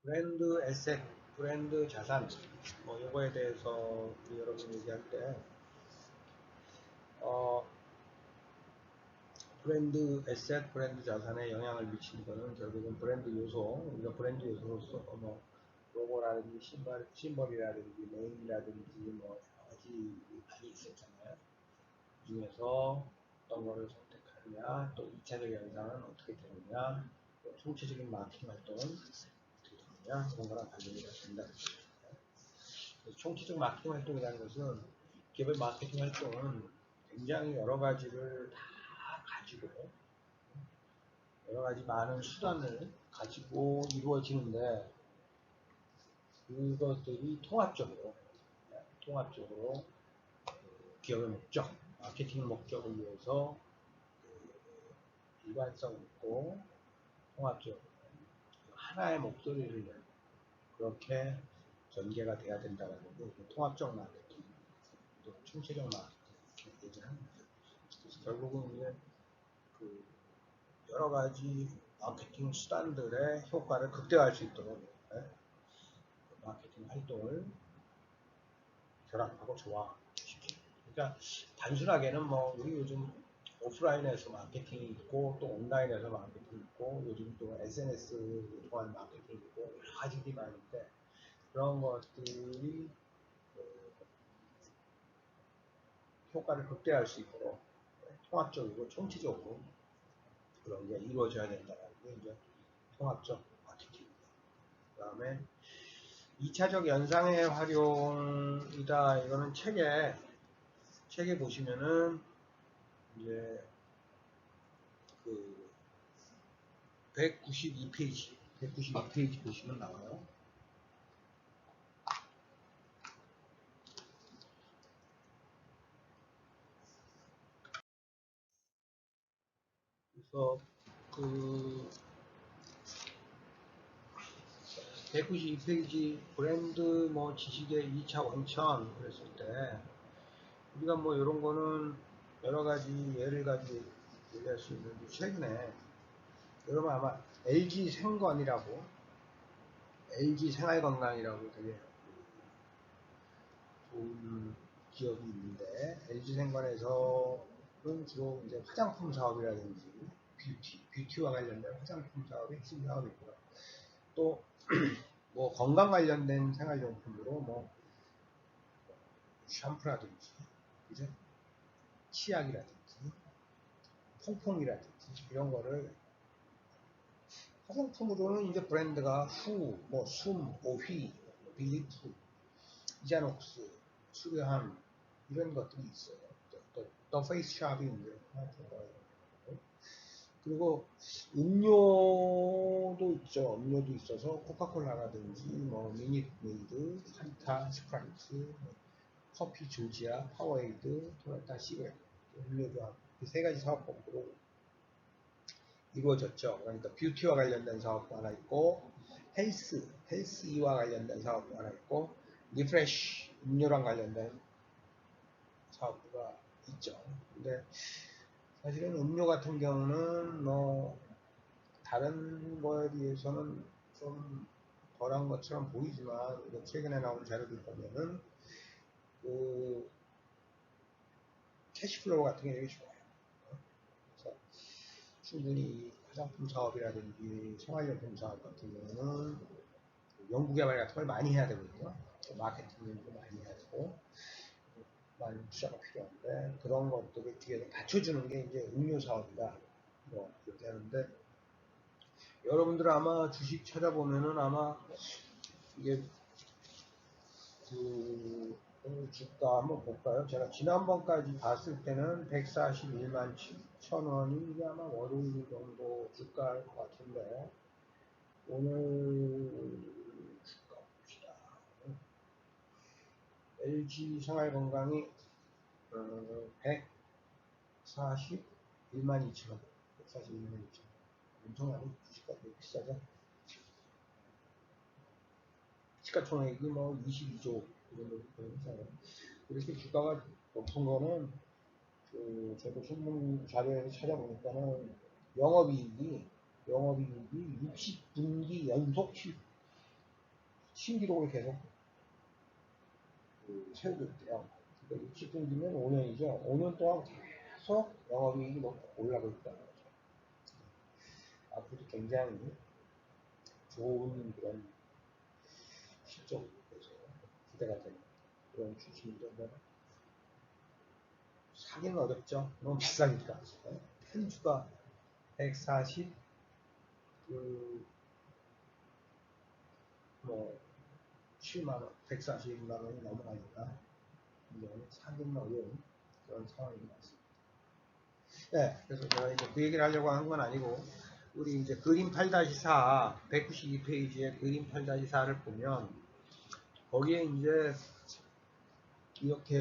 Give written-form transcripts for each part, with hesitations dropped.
브랜드 에셋, 브랜드 자산, 뭐 요거에 대해서 우리 여러분 얘기할 때 브랜드 에셋, 브랜드 자산에 영향을 미치는 거는 결국은 브랜드 요소, 우리가 브랜드 요소로서 뭐 로고라든지 심벌이라든지 네임이라든지 뭐 여러 가지 많이 있었잖아요. 그 중에서 어떤 거를 선택하느냐, 또 2차적 연상은 어떻게 되느냐, 또 총체적인 마케팅 활동은 어떻게 되느냐, 그런 거랑 관련이 된다. 총체적 마케팅 활동이라는 것은 기업의 마케팅 활동은 굉장히 여러 가지를 다 가지고 여러 가지 많은 수단을 가지고 이루어지는데 그것들이 통합적으로 기업의 목적, 마케팅 목적을 위해서 일관성 있고 통합적으로 하나의 목소리를 내고 그렇게 전개가 돼야 된다는 거고 통합적 마케팅, 또 총체적 마케팅 이렇게 얘기를 합니다. 그래서 결국은 이제 그 여러 가지 마케팅 수단들의 효과를 극대화할 수 있도록 마케팅 활동을 결합하고 조화시키는. 그러니까 단순하게는 뭐 우리 요즘 오프라인에서 마케팅이 있고 또 온라인에서 마케팅이 있고 요즘 또 SNS 통한 마케팅이 있고 여러 가지들이 많은데 그런 것들이 효과를 극대화할 수 있도록 통합적이고 총체적으로 그런 게 이루어져야 된다는 게 이제 통합적 마케팅입니다. 그 다음에 2차적 연상의 활용이다. 이거는 책에 보시면은 이제 그 192페이지 보시면 나와요. 그래서 그 192페이지 브랜드 뭐 지식의 2차 원천 그랬을 때 우리가 뭐 이런 거는 여러 가지 예를 가지고 얘기할 수 있는데 최근에 여러분 아마 LG 생활건강이라고 되게 좋은 기업이 있는데 LG 생관에서는 주로 이제 화장품 사업이라든지 뷰티와 관련된 화장품 사업이 핵심 사업이고요. 또 뭐 건강 관련된 생활용품으로 뭐 샴푸라든지 그죠? 치약이라든지 퐁퐁이라든지 이런 거를 화장품으로는 이제 브랜드가 뭐 오휘, 빌리프, 이자녹스, 수려함 이런 것들이 있어요. 또 페이스샵이 이제 그리고 음료도 있죠. 음료도 있어서 코카콜라라든지 뭐 미니메이드, 판타, 스프라이트, 커피 조지아, 파워에이드, 토요타 시그레 음료도 세 가지 사업법으로 이루어졌죠. 그러니까 뷰티와 관련된 사업도 하나 있고 헬스와 관련된 사업도 하나 있고 리프레쉬 음료랑 관련된 사업부가 있죠. 근데 사실은 음료 같은 경우는 뭐 다른 거에 비해서는 좀 덜한 것처럼 보이지만 최근에 나온 자료들 보면은 그 캐시플로우 같은 게 되게 좋아요. 그래서 충분히 화장품 사업이라든지 생활용품 사업 같은 경우는 연구개발 같은 걸 많이 해야 되거든요. 마케팅도 많이 해야 되고 많은 투자가 필요한데 그런 것들을 뒤에서 받쳐주는 게 이제 음료 사업이다. 뭐 이렇게 하는데 여러분들 아마 주식 찾아보면은 아마 이게 그 주가 한번 볼까요? 제가 지난번까지 봤을 때는 141만 7천 원이 이게 아마 월요일 정도 주가일 것 같은데 오늘 주가 봅시다. LG 생활건강이 141만 2천 원, 141만 2천 원. 엄청나게 주식가 되게 비싸죠? 시가총액이 뭐 22조 정도 되잖아요. 이렇게 주가가 높은 거는 저도 신문 자료에서 찾아보니까는 영업이익이 60분기 연속 신기록을 계속 세우고 있대요. 그러니까 60분기면 5년이죠. 5년 동안 계속 영업이익이 올라가고 있다는 거죠. 앞으로도 굉장히 좋은 그런 실적에서 기대가 되는 그런 주식인데 사기는 어렵죠. 너무 비싸니까. 편주가 140, 뭐 7만원, 140만원이 넘어가니까 이제는 사기는 어려운 그런 상황인 것 같습니다. 네, 그래서 제가 이제 그 얘기를 하려고 한 건 아니고, 우리 이제 그림 8-4, 192페이지의 그림 8-4를 보면, 거기에 이제 이렇게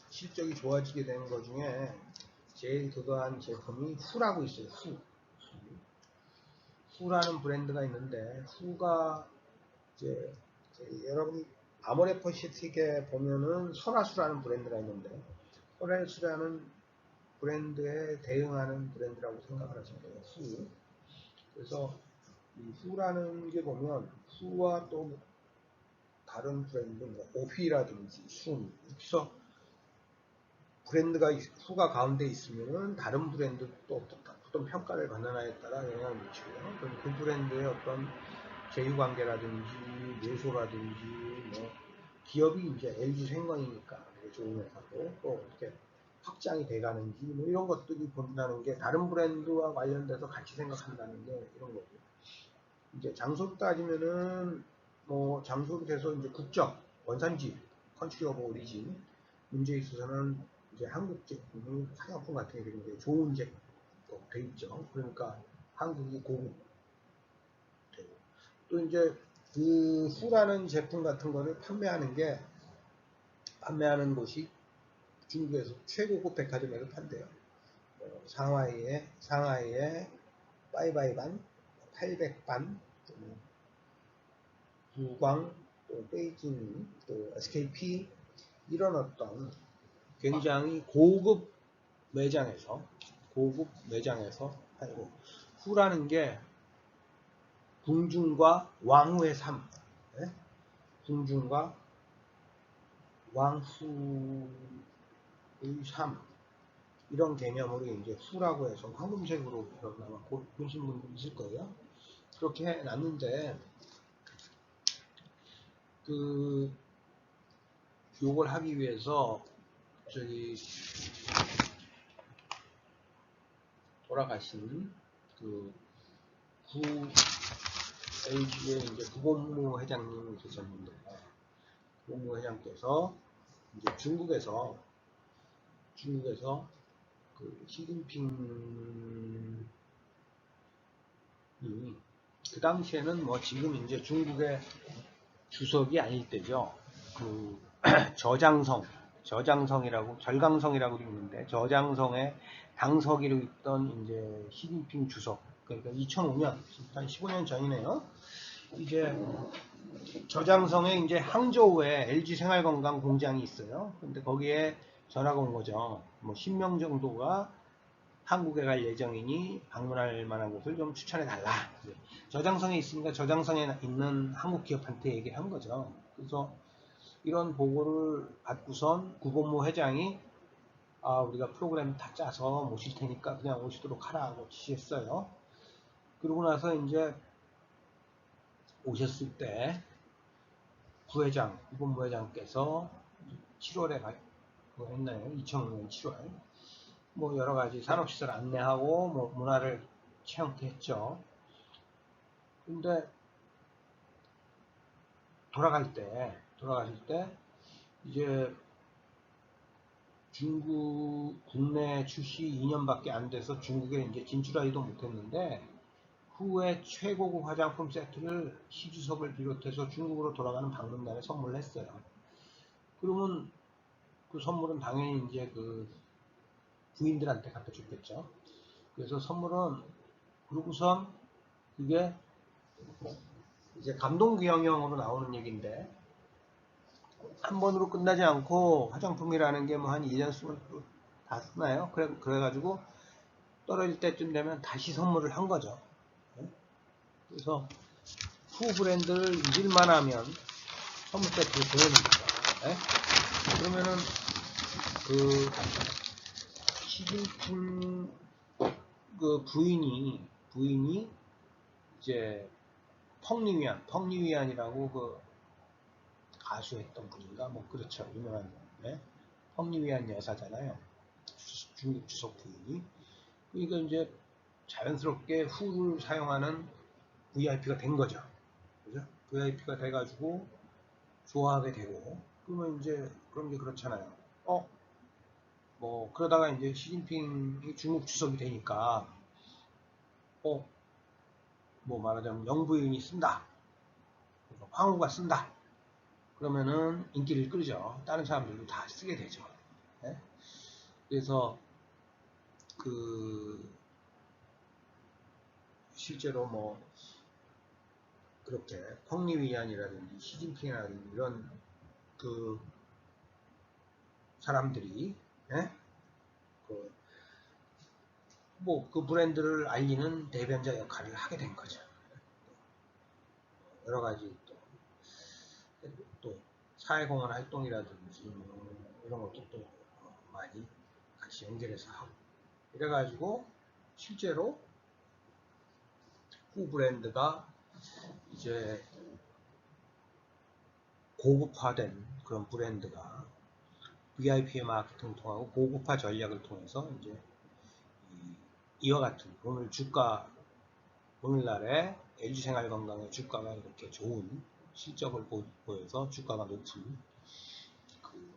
실적이 좋아지게 되는 것 중에 제일 그거한 제품이 후라고 있어요. 후라는 브랜드가 있는데, 후가 이제 여러분이 아모레퍼시틱에 보면은 설화수라는 브랜드가 있는데, 설화수라는 브랜드에 대응하는 브랜드라고 생각을 하시면 돼요. 후. 그래서 이 후라는 게 보면 후와 또 다른 브랜드, 뭐 오피라든지 순, 그래서 브랜드가 후가 가운데 있으면은 다른 브랜드 또 어떤 평가를 받는 하에 따라 영향을 미치고요. 그럼 그 브랜드의 어떤 제휴관계라든지 매수라든지 뭐 기업이 이제 LG 생명이니까 되게 좋은 회사고 또 어떻게 확장이 돼가는지 뭐 이런 것들이 본다는 게 다른 브랜드와 관련돼서 같이 생각한다는 게 이런 거고, 이제 장소로 따지면은 뭐 장소로 돼서 이제 국적 원산지 컨트리 오브 오리진 문제에 있어서는 이제 한국 제품이 화장품 같은 게 굉장히 좋은 제품 돼 있죠. 그러니까 한국이 고급 되고, 또 이제 그 후라는 제품 같은 거를 판매하는 곳이 중국에서 최고급 백화점에서 판대요. 상하이에 빠이바이반, 800반, 구광, 또 베이징, 또 SKP 이런 어떤 굉장히 고급 매장에서 팔고, 후라는 게 궁중과 왕후의 삶, 네? 궁중과 왕후의 삶 이런 개념으로 이제 후라고 해서 황금색으로 아마 보신 분들 있을 거예요. 그렇게 해놨는데 요걸 하기 위해서 돌아가신 구 LG의 이제 구본무 회장님이 계셨는데, 구본무 회장께서 이제 중국에서 시진핑이 그 당시에는 뭐 지금 이제 중국의 주석이 아닐 때죠. 저장성이라고 절강성이라고 있는데, 저장성에 당서기로 있던 이제 시진핑 주석, 그러니까 2005년 한 15년 전이네요. 이제 저장성에 이제 항저우에 LG 생활건강 공장이 있어요. 근데 거기에 전화가 온 거죠. 뭐 10명 정도가 한국에 갈 예정이니 방문할 만한 곳을 좀 추천해 달라. 저장성에 있으니까 저장성에 있는 한국 기업한테 얘기를 한 거죠. 그래서 이런 보고를 받고선 구본무 회장이 우리가 프로그램 다 짜서 모실 테니까 그냥 오시도록 하라고 지시했어요. 그러고 나서 이제 오셨을 때 구본무 회장께서 7월에 했나요? 2005년 7월 뭐 여러 가지 산업시설 안내하고 뭐 문화를 체험케 했죠. 근데 돌아가실 때 이제 중국 국내 출시 2년밖에 안 돼서 중국에 이제 진출하지도 못했는데, 후에 최고급 화장품 세트를 시주석을 비롯해서 중국으로 돌아가는 방문단에 선물을 했어요. 그러면 그 선물은 당연히 이제 그 부인들한테 갖다 줬겠죠. 그래서 선물은, 그러고선 그게 이제 감동기형형으로 나오는 얘기인데, 한 번으로 끝나지 않고 화장품이라는 게 뭐 한 2년 쓰면 또 다 쓰나요? 그래가지고 떨어질 때쯤 되면 다시 선물을 한 거죠. 그래서 후 브랜드를 잊을만 하면 선물 세트를 보내는 거죠. 예? 그러면은 그 시진핑 그 부인이 이제 펑리위안이라고 그 가수했던 분인가 뭐 그렇죠. 유명한 예? 펑리위안 여사잖아요. 중국 주석 부인이. 그러니까 이제 자연스럽게 후를 사용하는 VIP가 된 거죠. 그죠? VIP가 돼가지고 좋아하게 되고, 그러면 이제 그런 게 그렇잖아요. 뭐 그러다가 이제 시진핑이 중국 주석이 되니까, 뭐 말하자면 영부인이 쓴다, 황후가 쓴다. 그러면은 인기를 끌죠. 다른 사람들도 다 쓰게 되죠. 네? 그래서 그 실제로 뭐 그렇게 펑리위안이라든지 시진핑이라든지 이런 그 사람들이 예? 그 브랜드를 알리는 대변자 역할을 하게 된 거죠. 여러 가지 또 사회공헌 활동이라든지 이런 것도 또 많이 같이 연결해서 하고 이래가지고 실제로 후 브랜드가 이제 고급화된 그런 브랜드가 VIP 마케팅을 통하고 고급화 전략을 통해서 이제 이와 같은 오늘날에 LG생활건강의 주가가 이렇게 좋은 실적을 보여서 주가가 높은 그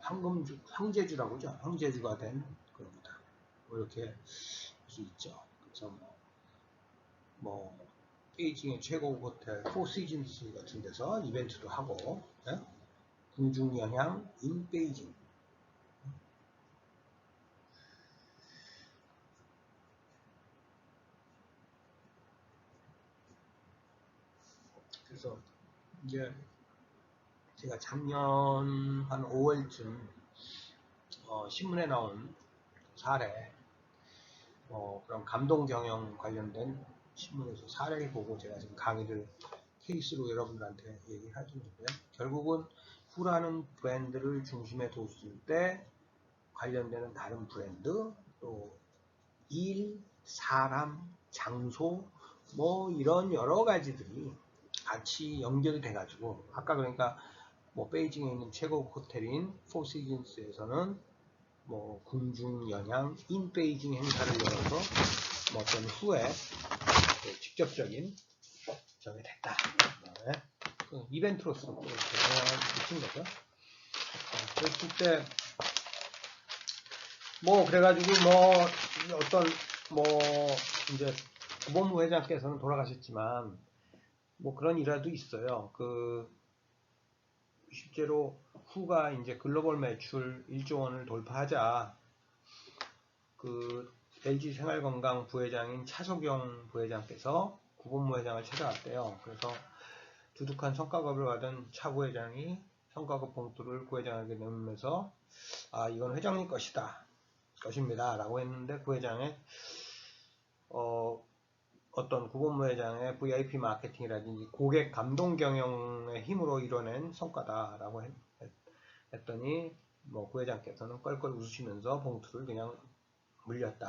형제주라고 하죠. 형제주가 된 그런 거다. 뭐 이렇게 할 수 있죠. 그래서 뭐 베이징의 최고급 호텔 포시즌스 같은 데서 이벤트도 하고 예? 궁중영향 인 베이징. 그래서 이제 제가 작년 한 5월쯤 신문에 나온 사례, 그런 감동 경영 관련된 신문에서 사례를 보고 제가 지금 강의를 케이스로 여러분들한테 얘기를 해주는데, 결국은 후라는 브랜드를 중심에 뒀을 때 관련되는 다른 브랜드, 또 일, 사람, 장소, 뭐 이런 여러 가지들이 같이 연결이 돼가지고, 아까 그러니까 뭐 베이징에 있는 최고급 호텔인 포시즌스에서는 뭐 궁중 연양 인 베이징 행사를 열어서 뭐 어떤 후에 직접적인 점이 됐다. 네. 그 이벤트로서 또 영향을 미친 거죠. 그랬을 때 뭐 그래가지고 뭐 어떤 뭐 이제 구본부 회장께서는 돌아가셨지만 뭐 그런 일화도 있어요. 그 실제로 후가 이제 글로벌 매출 1조 원을 돌파하자 그 LG 생활건강 부회장인 차석영 부회장께서 구본부 회장을 찾아왔대요. 그래서 두둑한 성과급을 받은 차 부회장이 성과급 봉투를 부회장에게 내밀면서 이건 회장님 것입니다 라고 했는데, 부회장의 어떤 구본부 회장의 VIP 마케팅이라든지 고객 감동 경영의 힘으로 이뤄낸 성과다라고 했더니 뭐 부회장께서는 껄껄 웃으시면서 봉투를 그냥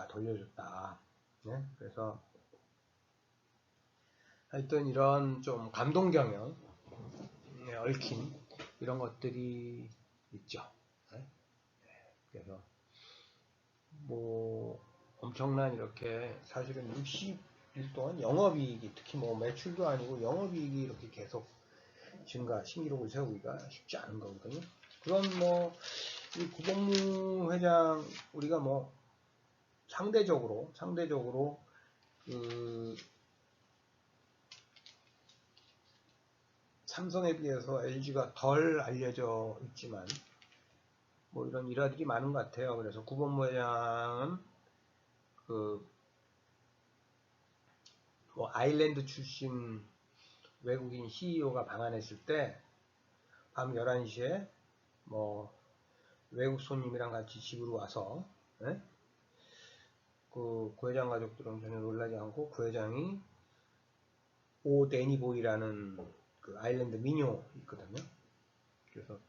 돌려줬다. 네? 그래서 하여튼 이런 좀 감동 경영에 얽힌 이런 것들이 있죠. 네? 그래서 뭐 엄청난 이렇게 사실은 60일 동안 영업이익이, 특히 뭐 매출도 아니고 영업이익이 이렇게 계속 증가, 신기록을 세우기가 쉽지 않은 거거든요. 그럼 뭐 이 구본무 회장 우리가 뭐 상대적으로 그 삼성에 비해서 LG가 덜 알려져 있지만 뭐 이런 일화들이 많은 것 같아요. 그래서 구본무 회장은 그 뭐 아일랜드 출신 외국인 CEO가 방한했을 때 밤 11시에 뭐 외국 손님이랑 같이 집으로 와서 네? 그 회장 가족들은 전혀 놀라지 않고 그 회장이 오 데니보이라는 그 아일랜드 미녀 있거든요. 그래서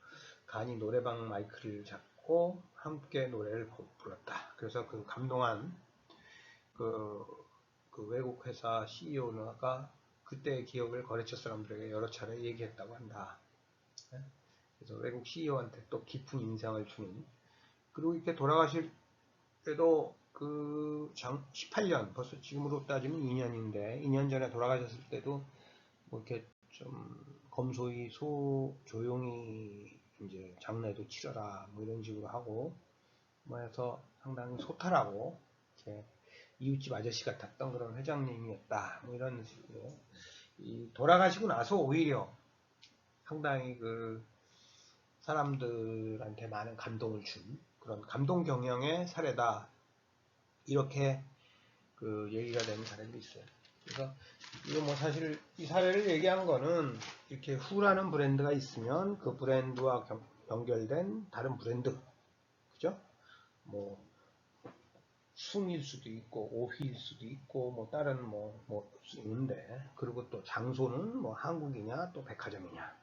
간이 노래방 마이크를 잡고 함께 노래를 불렀다. 그래서 그 감동한 그 외국 회사 CEO가 그때의 기억을 거래처 사람들에게 여러 차례 얘기했다고 한다. 그래서 외국 CEO한테 또 깊은 인상을 주는, 그리고 이렇게 돌아가실 때도 그 18년, 벌써 지금으로 따지면 2년인데 2년 전에 돌아가셨을 때도 뭐 이렇게 좀 검소히 조용히 이제 장례도 치러라 뭐 이런 식으로 하고 뭐 해서 상당히 소탈하고 이렇게 이웃집 아저씨 같았던 그런 회장님이었다 뭐 이런 식으로 돌아가시고 나서 오히려 상당히 그 사람들한테 많은 감동을 준 그런 감동 경영의 사례다, 이렇게 그 얘기가 되는 사례도 있어요. 그래서 이거 뭐 사실 이 사례를 얘기한 거는 이렇게 후라는 브랜드가 있으면 그 브랜드와 연결된 다른 브랜드, 그죠? 뭐 숭일 수도 있고 오휘일 수도 있고 뭐 다른 뭐 있는데, 그리고 또 장소는 뭐 한국이냐 또 백화점이냐,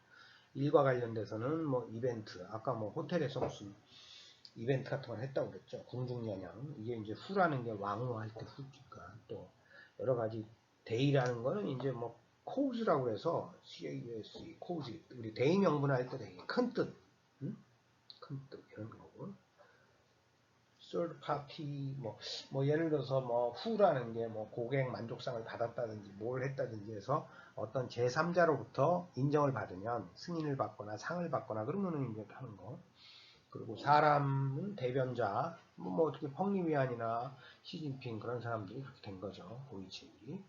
일과 관련돼서는 뭐 이벤트, 아까 뭐 호텔에서 무슨 이벤트 같은 걸 했다고 그랬죠. 궁중연양, 이게 이제 후라는 게 왕후할 때 후니까, 또 여러 가지 데이라는 거는 이제 뭐 코우즈라고 해서 CAUSE 코우즈, 우리 데이 명분할 때 되게 큰 뜻, 큰 뜻 이런 거고. third party 뭐 예를 들어서 뭐 후라는 게 뭐 고객 만족상을 받았다든지 뭘 했다든지 해서 어떤 제3자로부터 인정을 받으면 승인을 받거나 상을 받거나 그러면은 이제 하는 거. 그리고 사람은 대변자, 뭐 어떻게 펑리위안이나 시진핑 그런 사람들이 그렇게 된 거죠. 고위직이.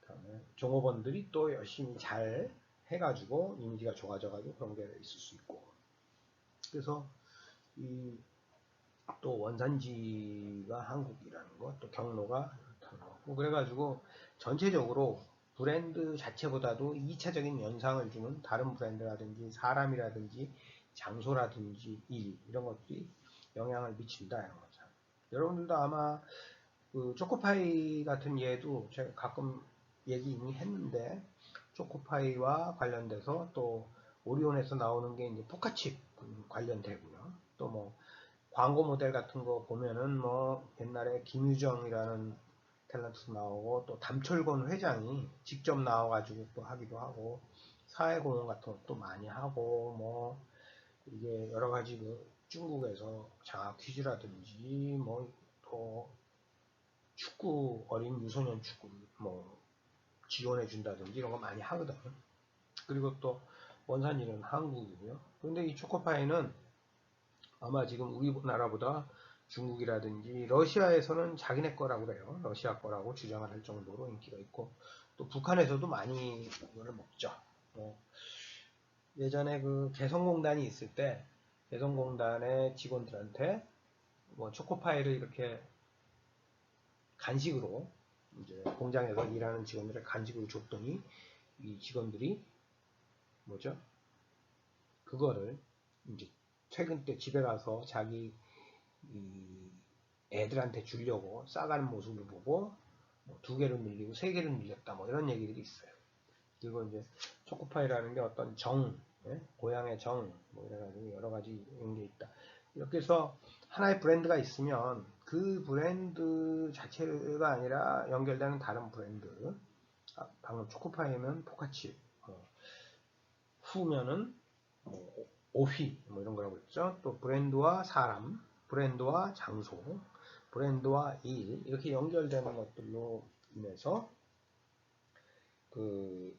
그다음에 종업원들이 또 열심히 잘 해가지고 이미지가 좋아져가지고 그런 게 있을 수 있고. 그래서 이 또 원산지가 한국이라는 것, 또 경로가 그렇다는 거. 그래가지고 전체적으로 브랜드 자체보다도 2차적인 연상을 주는 다른 브랜드라든지 사람이라든지 장소라든지 일, 이런 것들이 영향을 미친다 이런 거죠. 여러분들도 아마 그 초코파이 같은 예도 제가 가끔 얘기 이미 했는데, 초코파이와 관련돼서 또 오리온에서 나오는 게 이제 포카칩 관련되고요. 또 뭐 광고 모델 같은 거 보면은 뭐 옛날에 김유정이라는 탤런트 나오고 또 담철곤 회장이 직접 나와가지고 또 하기도 하고, 사회공헌 같은 것도 많이 하고, 뭐 이게 여러 가지 그 중국에서 장학 퀴즈라든지 뭐 또 축구, 어린 유소년 축구 뭐 지원해 준다든지 이런 거 많이 하거든. 그리고 또 원산지는 한국이고요. 근데 이 초코파이는 아마 지금 우리나라보다 중국이라든지 러시아에서는 자기네 거라고 그래요. 러시아 거라고 주장을 할 정도로 인기가 있고, 또 북한에서도 많이 이거를 먹죠. 예전에 그 개성공단이 있을 때 개성공단의 직원들한테 뭐 초코파이를 이렇게 간식으로, 이제 공장에서 일하는 직원들의 간식으로 줬더니 이 직원들이 뭐죠? 그거를 이제 퇴근 때 집에 가서 자기 이 애들한테 주려고 싸가는 모습을 보고 뭐 2개를 늘리고 3개를 늘렸다 뭐 이런 얘기들이 있어요. 그리고 이제 초코파이라는 게 어떤 정, 고향의 정, 뭐 이래가지고 여러 가지 이런 게 있다. 이렇게 해서 하나의 브랜드가 있으면 그 브랜드 자체가 아니라 연결되는 다른 브랜드, 방금 초코파이면 포카칩, 후면은 뭐 오휘 뭐 이런 거라고 했죠. 또 브랜드와 사람, 브랜드와 장소, 브랜드와 일, 이렇게 연결되는 것들로 인해서 그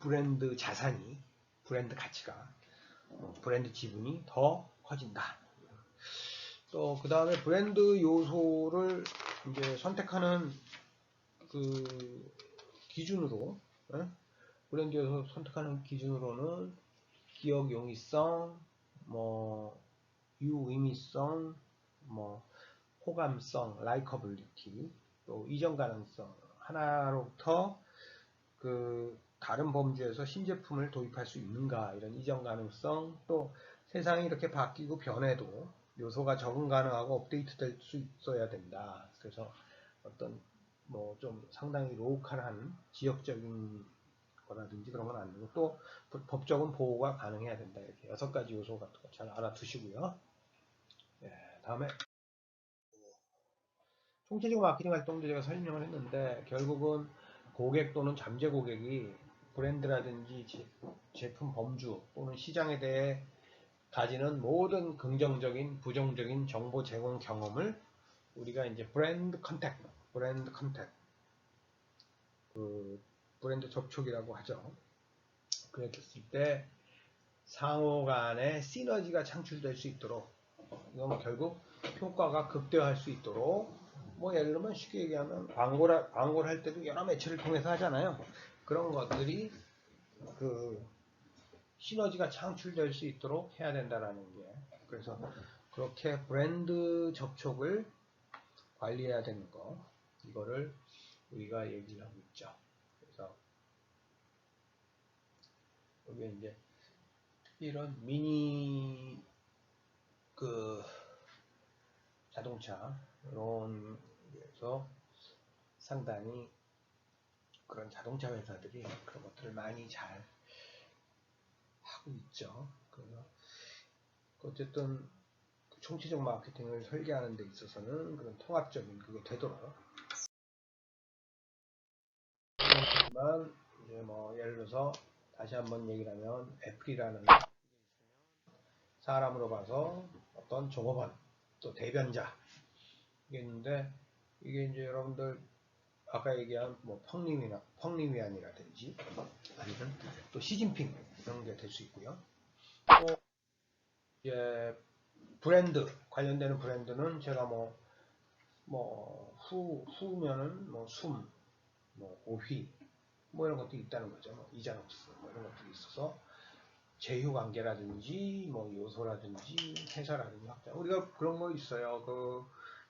브랜드 자산이, 브랜드 가치가, 브랜드 지분이 더 커진다. 또 그 다음에 브랜드 요소를 이제 선택하는 그 기준으로, 브랜드 요소 선택하는 기준으로는 기억 용이성, 뭐 유의미성, 뭐 호감성, 라이커블리티, 또 이전 가능성, 하나로부터 그 다른 범주에서 신제품을 도입할 수 있는가, 이런 이전 가능성, 또 세상이 이렇게 바뀌고 변해도 요소가 적응 가능하고 업데이트 될 수 있어야 된다. 그래서 어떤 뭐 좀 상당히 로컬한 지역적인 거라든지 그런 건 안 되고, 또 법적인 보호가 가능해야 된다. 이렇게 6가지 요소 같은 거 잘 알아두시고요. 예, 다음에 총체적 마케팅 활동도 제가 설명을 했는데, 결국은 고객 또는 잠재 고객이 브랜드라든지 제품 범주 또는 시장에 대해 가지는 모든 긍정적인, 부정적인 정보 제공 경험을 우리가 이제 브랜드 컨택트, 그 브랜드 접촉이라고 하죠. 그랬을 때 상호 간의 시너지가 창출될 수 있도록, 이건 결국 효과가 극대화할 수 있도록, 뭐 예를 들면 쉽게 얘기하면 광고를 할 때도 여러 매체를 통해서 하잖아요. 그런 것들이 그 시너지가 창출될 수 있도록 해야 된다라는 게, 그래서 그렇게 브랜드 접촉을 관리해야 되는 거, 이거를 우리가 얘기를 하고 있죠. 그래서 여기 이제 이런 미니 그 자동차 이런 데서 상당히 그런 자동차 회사들이 그런 것들을 많이 잘 하고 있죠. 그래서 어쨌든 총체적 마케팅을 설계하는 데 있어서는 그런 통합적인 그게 되도록. 하지만 이제 뭐 예를 들어서 다시 한번 얘기를 하면 애플이라는 사람으로 봐서 어떤 종업원 또 대변자 이게 있는데, 이게 이제 여러분들 아까 얘기한 뭐 펑리위안이라든지 아니면 또 시진핑 이런 게 될 수 있고요. 또 이제 브랜드 관련되는 브랜드는 제가 후면은 뭐 뭐 오휘 뭐 이런 것도 있다는 거죠. 뭐 이자녹스 뭐 이런 것들이 있어서 제휴 관계라든지 뭐 요소라든지 회사라든지 확장, 우리가 그런 거 있어요. 그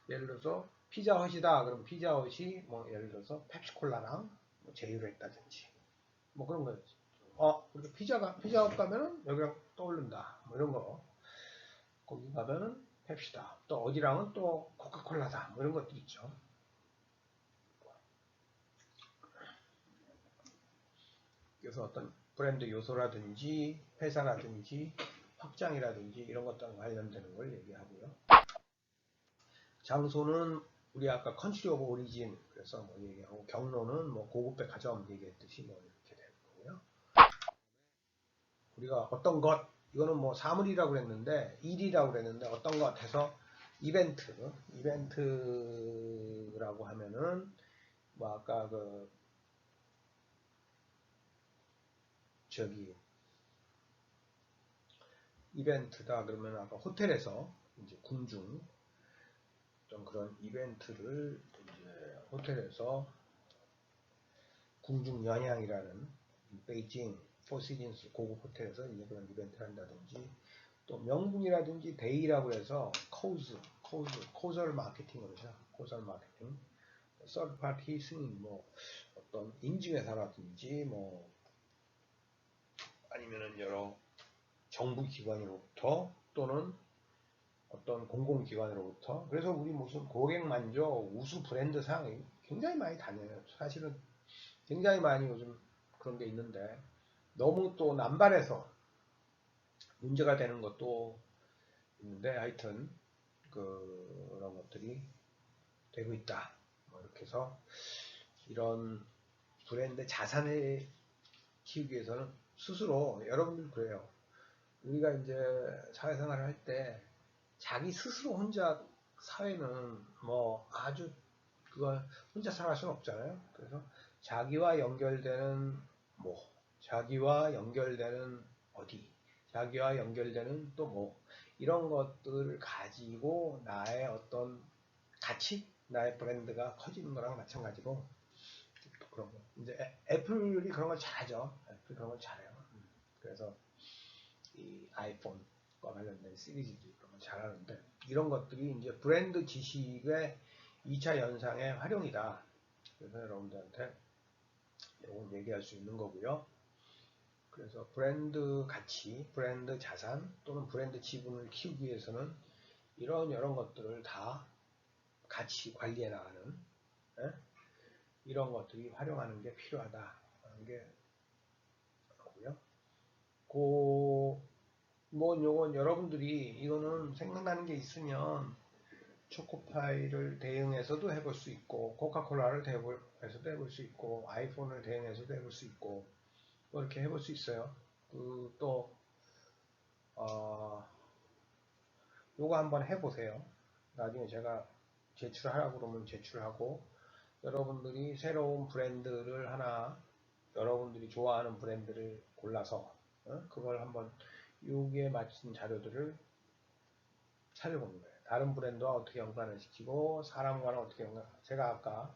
예를 들어서 피자헛이다 그럼 피자헛이 뭐 예를 들어서 펩시콜라랑 뭐 제휴를 했다든지 뭐 그런 거였지. 우리가 피자헛 가면은 여기랑 떠오른다 뭐 이런 거, 거기 가면은 펩시다, 또 어디랑은 또 코카콜라다 뭐 이런 것들 있죠. 그래서 어떤 브랜드 요소라든지 회사라든지 확장이라든지 이런 것과 관련되는 걸 얘기하고요. 장소는 우리 아까 컨트리 오브 오리진 그래서 뭐 얘기하고, 경로는 뭐 고급 백화점 얘기했듯이 뭐 이렇게 되는 거고요. 우리가 어떤 것, 이거는 뭐 사물이라고 그랬는데 일이라고 그랬는데 어떤 것 해서 이벤트라고 하면은 뭐 아까 그 저기 이벤트다 그러면 아까 호텔에서 이제 궁중 어떤 그런 이벤트를 이제 호텔에서 궁중 연향이라는 베이징 포시즌스 고급 호텔에서 이제 그런 이벤트를 한다든지, 또 명분이라든지 데이라고 해서 코설 마케팅을 하죠. 코설 마케팅, 서드 파티 승인, 뭐 어떤 인증회사라든지 뭐 아니면은 여러 정부기관으로부터 또는 어떤 공공기관으로부터, 그래서 우리 무슨 고객 만족 우수 브랜드 상이 굉장히 많이 다녀요. 사실은 굉장히 많이 요즘 그런 게 있는데 너무 또 남발해서 문제가 되는 것도 있는데, 하여튼 그런 것들이 되고 있다. 뭐 이렇게 해서 이런 브랜드 자산을 키우기 위해서는 스스로, 여러분들 그래요. 우리가 이제 사회생활을 할 때 자기 스스로 혼자 사회는 뭐 아주 그걸 혼자 살아갈 수는 없잖아요. 그래서 자기와 연결되는 뭐, 자기와 연결되는 어디, 자기와 연결되는 또 뭐, 이런 것들을 가지고 나의 어떤 가치, 나의 브랜드가 커지는 거랑 마찬가지고, 또 그런 거. 이제 애플이 그런 걸 잘하죠. 애플이 그런 걸 잘해요. 그래서 이 아이폰과 관련된 시리즈들이 그런 걸 잘하는데, 이런 것들이 이제 브랜드 지식의 2차 연상의 활용이다. 그래서 여러분들한테 이건 얘기할 수 있는 거고요. 그래서 브랜드 가치, 브랜드 자산 또는 브랜드 지분을 키우기 위해서는 이런 것들을 다 같이 관리해 나가는 이런 것들이 활용하는 게 필요하다. 하는 게 하고요. 뭐 요건 여러분들이 이거는 생각나는 게 있으면 초코파이를 대응해서도 해볼 수 있고, 코카콜라를 대응해서도 해볼 수 있고, 아이폰을 대응해서도 해볼 수 있고, 뭐 이렇게 해볼 수 있어요. 또 요거 한번 해보세요. 나중에 제가 제출하라고 그러면 제출하고, 여러분들이 새로운 브랜드를 하나, 여러분들이 좋아하는 브랜드를 골라서 그걸 한번 여기에 맞춘 자료들을 찾아보는 거예요. 다른 브랜드와 어떻게 연관을 시키고 사람과는 어떻게 제가 아까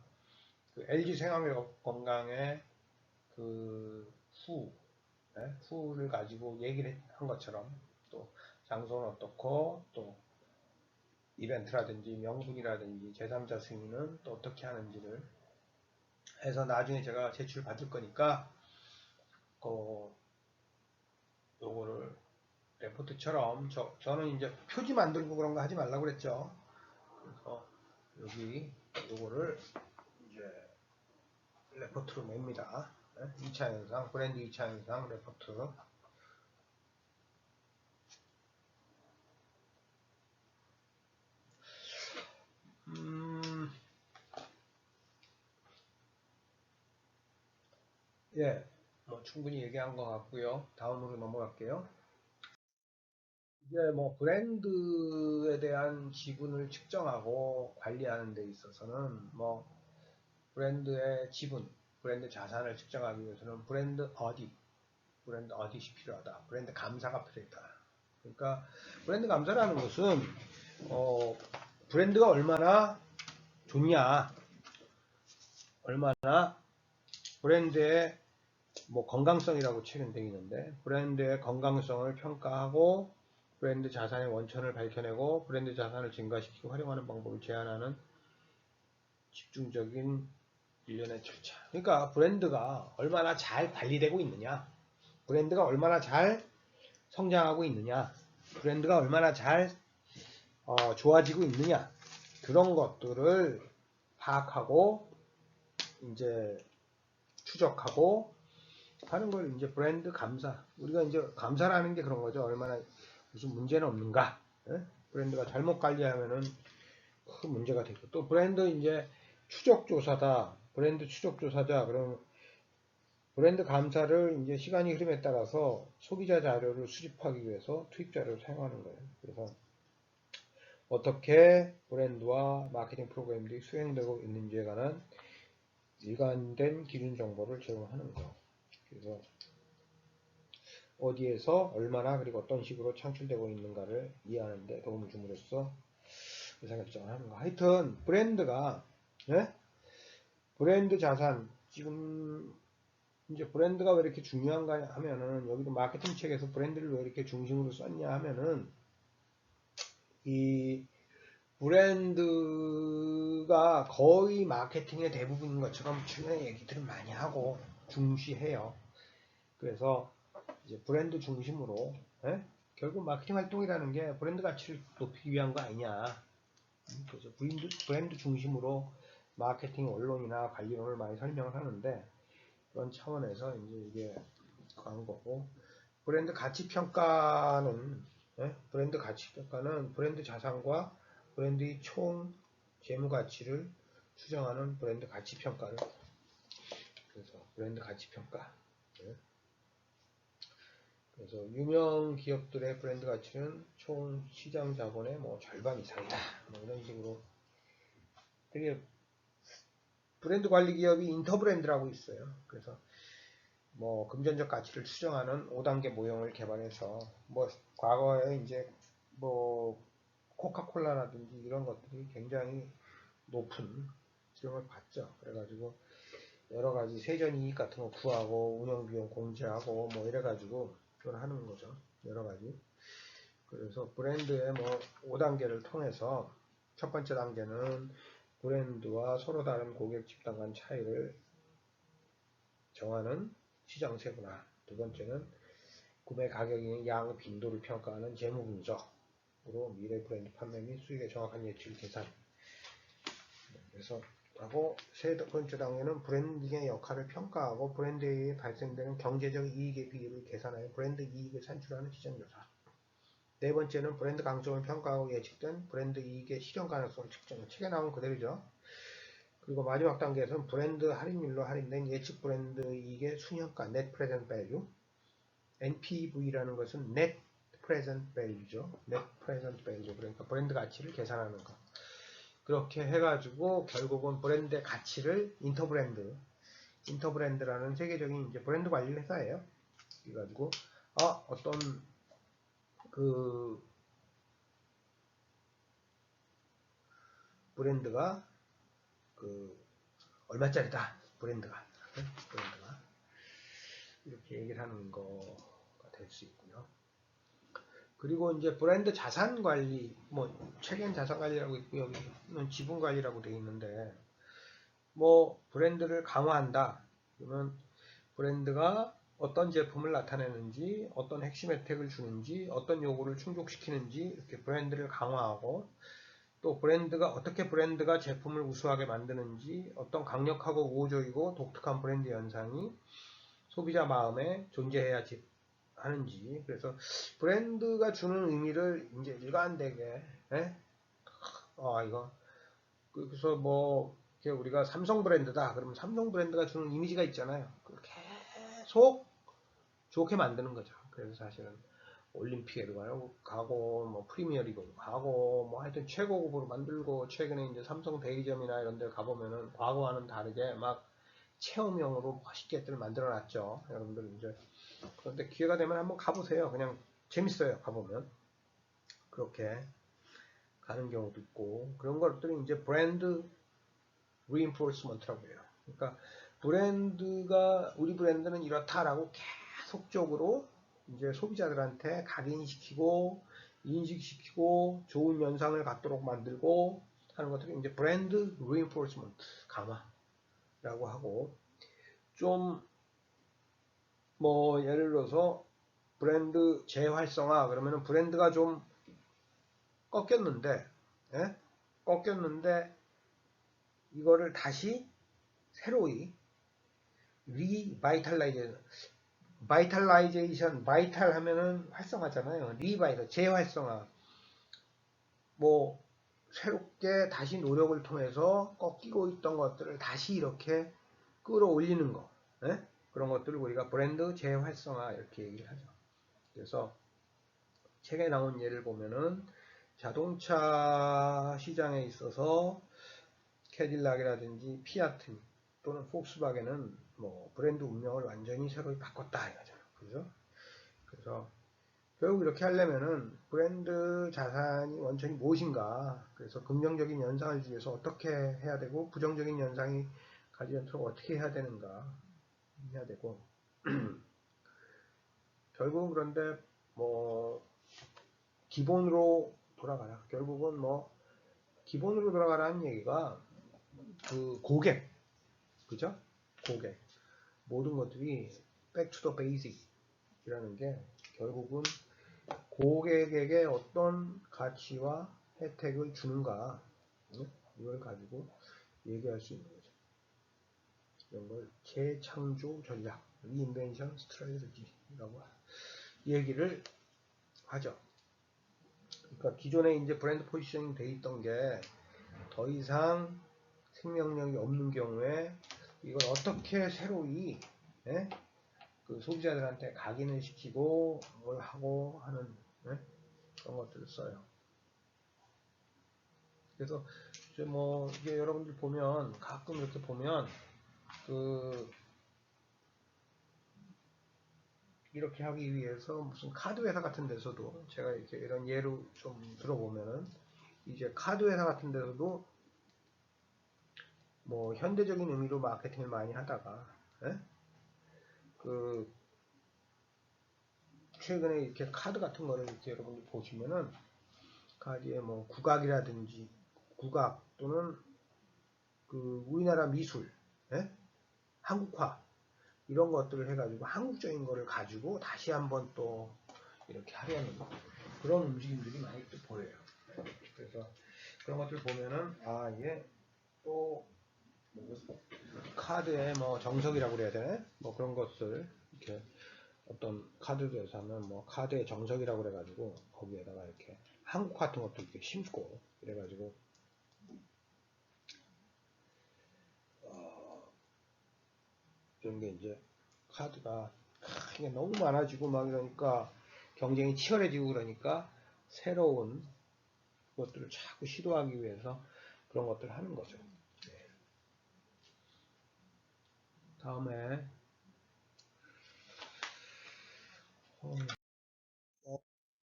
그 LG 생활건강의 그 후를 가지고 얘기를 한 것처럼 또 장소는 어떻고 또 이벤트라든지 명분이라든지 제3자 승인은 또 어떻게 하는지를 해서 나중에 제가 제출 받을 거니까 요거를 레포트처럼 저는 이제 표지 만들고 그런 거 하지 말라고 그랬죠. 그래서 여기 요거를 이제 레포트로 냅니다. 2차 현상, 브랜드 2차 현상 레포트. 예, 뭐 충분히 얘기한 것 같고요. 다음으로 넘어갈게요. 이제 뭐 브랜드에 대한 지분을 측정하고 관리하는 데 있어서는 뭐 브랜드의 지분, 브랜드 자산을 측정하기 위해서는 브랜드 어딧이 필요하다. 브랜드 감사가 필요하다. 그러니까 브랜드 감사라는 것은 브랜드가 얼마나 좋냐, 얼마나 브랜드의 뭐 건강성이라고 책은 되어 있는데 브랜드의 건강성을 평가하고 브랜드 자산의 원천을 밝혀내고 브랜드 자산을 증가시키고 활용하는 방법을 제안하는 집중적인 일련의 절차. 그러니까 브랜드가 얼마나 잘 관리되고 있느냐, 브랜드가 얼마나 잘 성장하고 있느냐, 브랜드가 얼마나 잘 좋아지고 있느냐, 그런 것들을 파악하고 이제 추적하고 하는 걸 이제 브랜드 감사. 우리가 이제 감사라는 게 그런 거죠. 얼마나 무슨 문제는 없는가. 브랜드가 잘못 관리하면은 큰 문제가 되고, 또 브랜드 이제 추적조사다. 브랜드 추적조사자. 그럼 브랜드 감사를 이제 시간이 흐름에 따라서 소비자 자료를 수집하기 위해서 투입 자료를 사용하는 거예요. 그래서 어떻게 브랜드와 마케팅 프로그램들이 수행되고 있는지에 관한 일관된 기준 정보를 제공하는 거. 그래서 어디에서 얼마나 그리고 어떤 식으로 창출되고 있는가를 이해하는 데 도움을 줌으로써 의사결정을 하는 거. 하여튼 브랜드가 브랜드 자산, 지금 이제 브랜드가 왜 이렇게 중요한가 하면은, 여기도 마케팅 책에서 브랜드를 왜 이렇게 중심으로 썼냐 하면은, 이 브랜드가 거의 마케팅의 대부분인 것처럼 최근에 얘기들을 많이 하고 중시해요. 그래서 이제 브랜드 중심으로, 결국 마케팅 활동이라는 게 브랜드 가치를 높이기 위한 거 아니냐. 그래서 브랜드 중심으로 마케팅 원론이나 관리론을 많이 설명을 하는데, 그런 차원에서 이제 이게 한 거고, 브랜드 가치 평가는 브랜드 자산과 브랜드의 총 재무 가치를 추정하는 브랜드 가치 평가를, 그래서 브랜드 가치 평가. 그래서 유명 기업들의 브랜드 가치는 총 시장 자본의 뭐 절반 이상이다. 뭐 이런 식으로. 되게 브랜드 관리 기업이 인터브랜드라고 있어요. 그래서 뭐 금전적 가치를 추정하는 5단계 모형을 개발해서 뭐 과거에 이제 뭐 코카콜라라든지 이런 것들이 굉장히 높은 수령을 받죠. 그래가지고 여러 가지 세전 이익 같은 거 구하고 운영 비용 공제하고 뭐 이래가지고 그걸 하는 거죠. 여러 가지. 그래서 브랜드의 뭐 5단계를 통해서 첫 번째 단계는 브랜드와 서로 다른 고객 집단 간 차이를 정하는 시장 세분화. 두 번째는 구매 가격인 양 빈도를 평가하는 재무 분석으로 미래 브랜드 판매 및 수익의 정확한 예측 계산. 그래서 하고 세 번째 단계는 브랜딩의 역할을 평가하고 브랜드에 발생되는 경제적 이익의 비율을 계산하여 브랜드 이익을 산출하는 시장조사. 네 번째는 브랜드 강점을 평가하고 예측된 브랜드 이익의 실현 가능성을 측정해. 책에 나온 그대로죠. 그리고 마지막 단계에서는 브랜드 할인율로 할인된 예측 브랜드 이익의 순현가 Net Present Value. NPV라는 것은 Net Present Value죠. Net Present Value. 그러니까 브랜드 가치를 계산하는 것. 그렇게 해가지고 결국은 브랜드의 가치를 인터브랜드라는 세계적인 이제 브랜드 관리 회사예요. 그래가지고 어떤 그 브랜드가 그 얼마짜리다 브랜드가 이렇게 얘기를 하는 거가 될 수 있고요. 그리고 이제 브랜드 자산 관리, 뭐 책엔 자산 관리라고 있고 여기는 지분 관리라고 되어 있는데, 뭐 브랜드를 강화한다. 그러면 브랜드가 어떤 제품을 나타내는지, 어떤 핵심 혜택을 주는지, 어떤 요구를 충족시키는지 이렇게 브랜드를 강화하고, 또 브랜드가 어떻게 브랜드가 제품을 우수하게 만드는지, 어떤 강력하고 우호적이고 독특한 브랜드 연상이 소비자 마음에 존재해야 하는지. 그래서 브랜드가 주는 의미를 이제 일관되게, 이거 그래서 뭐 우리가 삼성 브랜드다 그러면 삼성 브랜드가 주는 이미지가 있잖아요. 그걸 계속 좋게 만드는 거죠. 그래서 사실은 올림픽에도 가고 뭐 프리미어리그도 가고 뭐 하여튼 최고급으로 만들고, 최근에 이제 삼성 대리점이나 이런 데 가보면은 과거와는 다르게 막 체험형으로 멋있게들 만들어 놨죠. 여러분들 이제 그런데 기회가 되면 한번 가보세요. 그냥 재밌어요. 가보면 그렇게 가는 경우도 있고, 그런 것들이 이제 브랜드 reinforcement라고 해요. 그러니까 브랜드가, 우리 브랜드는 이렇다라고 계속적으로 이제 소비자들한테 각인시키고 인식시키고 좋은 연상을 갖도록 만들고 하는 것들이 이제 브랜드 reinforcement, 강화라고 하고, 좀 뭐 예를 들어서 브랜드 재활성화 그러면은 브랜드가 좀 꺾였는데, 꺾였는데 이거를 다시 새로이 바이탈 하면은 활성화잖아요. 재활성화. 뭐 새롭게 다시 노력을 통해서 꺾이고 있던 것들을 다시 이렇게 끌어올리는 거. 그런 것들을 우리가 브랜드 재활성화 이렇게 얘기를 하죠. 그래서 책에 나온 예를 보면은 자동차 시장에 있어서 캐딜락이라든지 피아트 또는 폭스바겐은 뭐 브랜드 운명을 완전히 새로 바꿨다 이거죠. 그죠? 그래서 결국 이렇게 하려면은 브랜드 자산이 원천이 무엇인가, 그래서 긍정적인 연상을 주기 위해서 어떻게 해야 되고 부정적인 연상이 가지 않도록 어떻게 해야 되는가 해야 되고 결국은 그런데 뭐 기본으로 돌아가라. 결국은 뭐 기본으로 돌아가라는 얘기가 그 고객, 그죠? 고객. 모든 것들이 back to the basic 이라는 게 결국은 고객에게 어떤 가치와 혜택을 주는가, 이걸 가지고 얘기할 수 있는 거죠. 이런 걸 재창조 전략, reinvention strategy라고 얘기를 하죠. 그러니까 기존에 이제 브랜드 포지셔닝 돼 있던 게 더 이상 생명력이 없는 경우에 이걸 어떻게 새로이 그 소비자들한테 각인을 시키고 뭘 하고 하는 그런 것들을 써요. 그래서 이제 뭐 이게 여러분들 보면 가끔 이렇게 보면 그 이렇게 하기 위해서 무슨 카드 회사 같은 데서도 제가 이렇게 이런 예로 좀 들어보면은 이제 카드 회사 같은 데서도 뭐 현대적인 의미로 마케팅을 많이 하다가 그 최근에 이렇게 카드 같은 거를 이렇게 여러분들 보시면은 카드에 뭐 국악 또는 그 우리나라 미술, 한국화 이런 것들을 해가지고 한국적인 거를 가지고 다시 한번 또 이렇게 하려는 그런 움직임들이 많이 또 보여요. 그래서 그런 것들 보면은 이게 또 카드의 뭐 정석이라고 그래야 되나? 뭐 그런 것들 이렇게 어떤 카드에서 하면 뭐 카드의 정석이라고 그래가지고 거기에다가 이렇게 한국 같은 것도 이렇게 심고 이래가지고 이런 게 이제 카드가 이게 너무 많아지고 막 이러니까 경쟁이 치열해지고 그러니까 새로운 것들을 자꾸 시도하기 위해서 그런 것들을 하는 거죠. 네. 다음에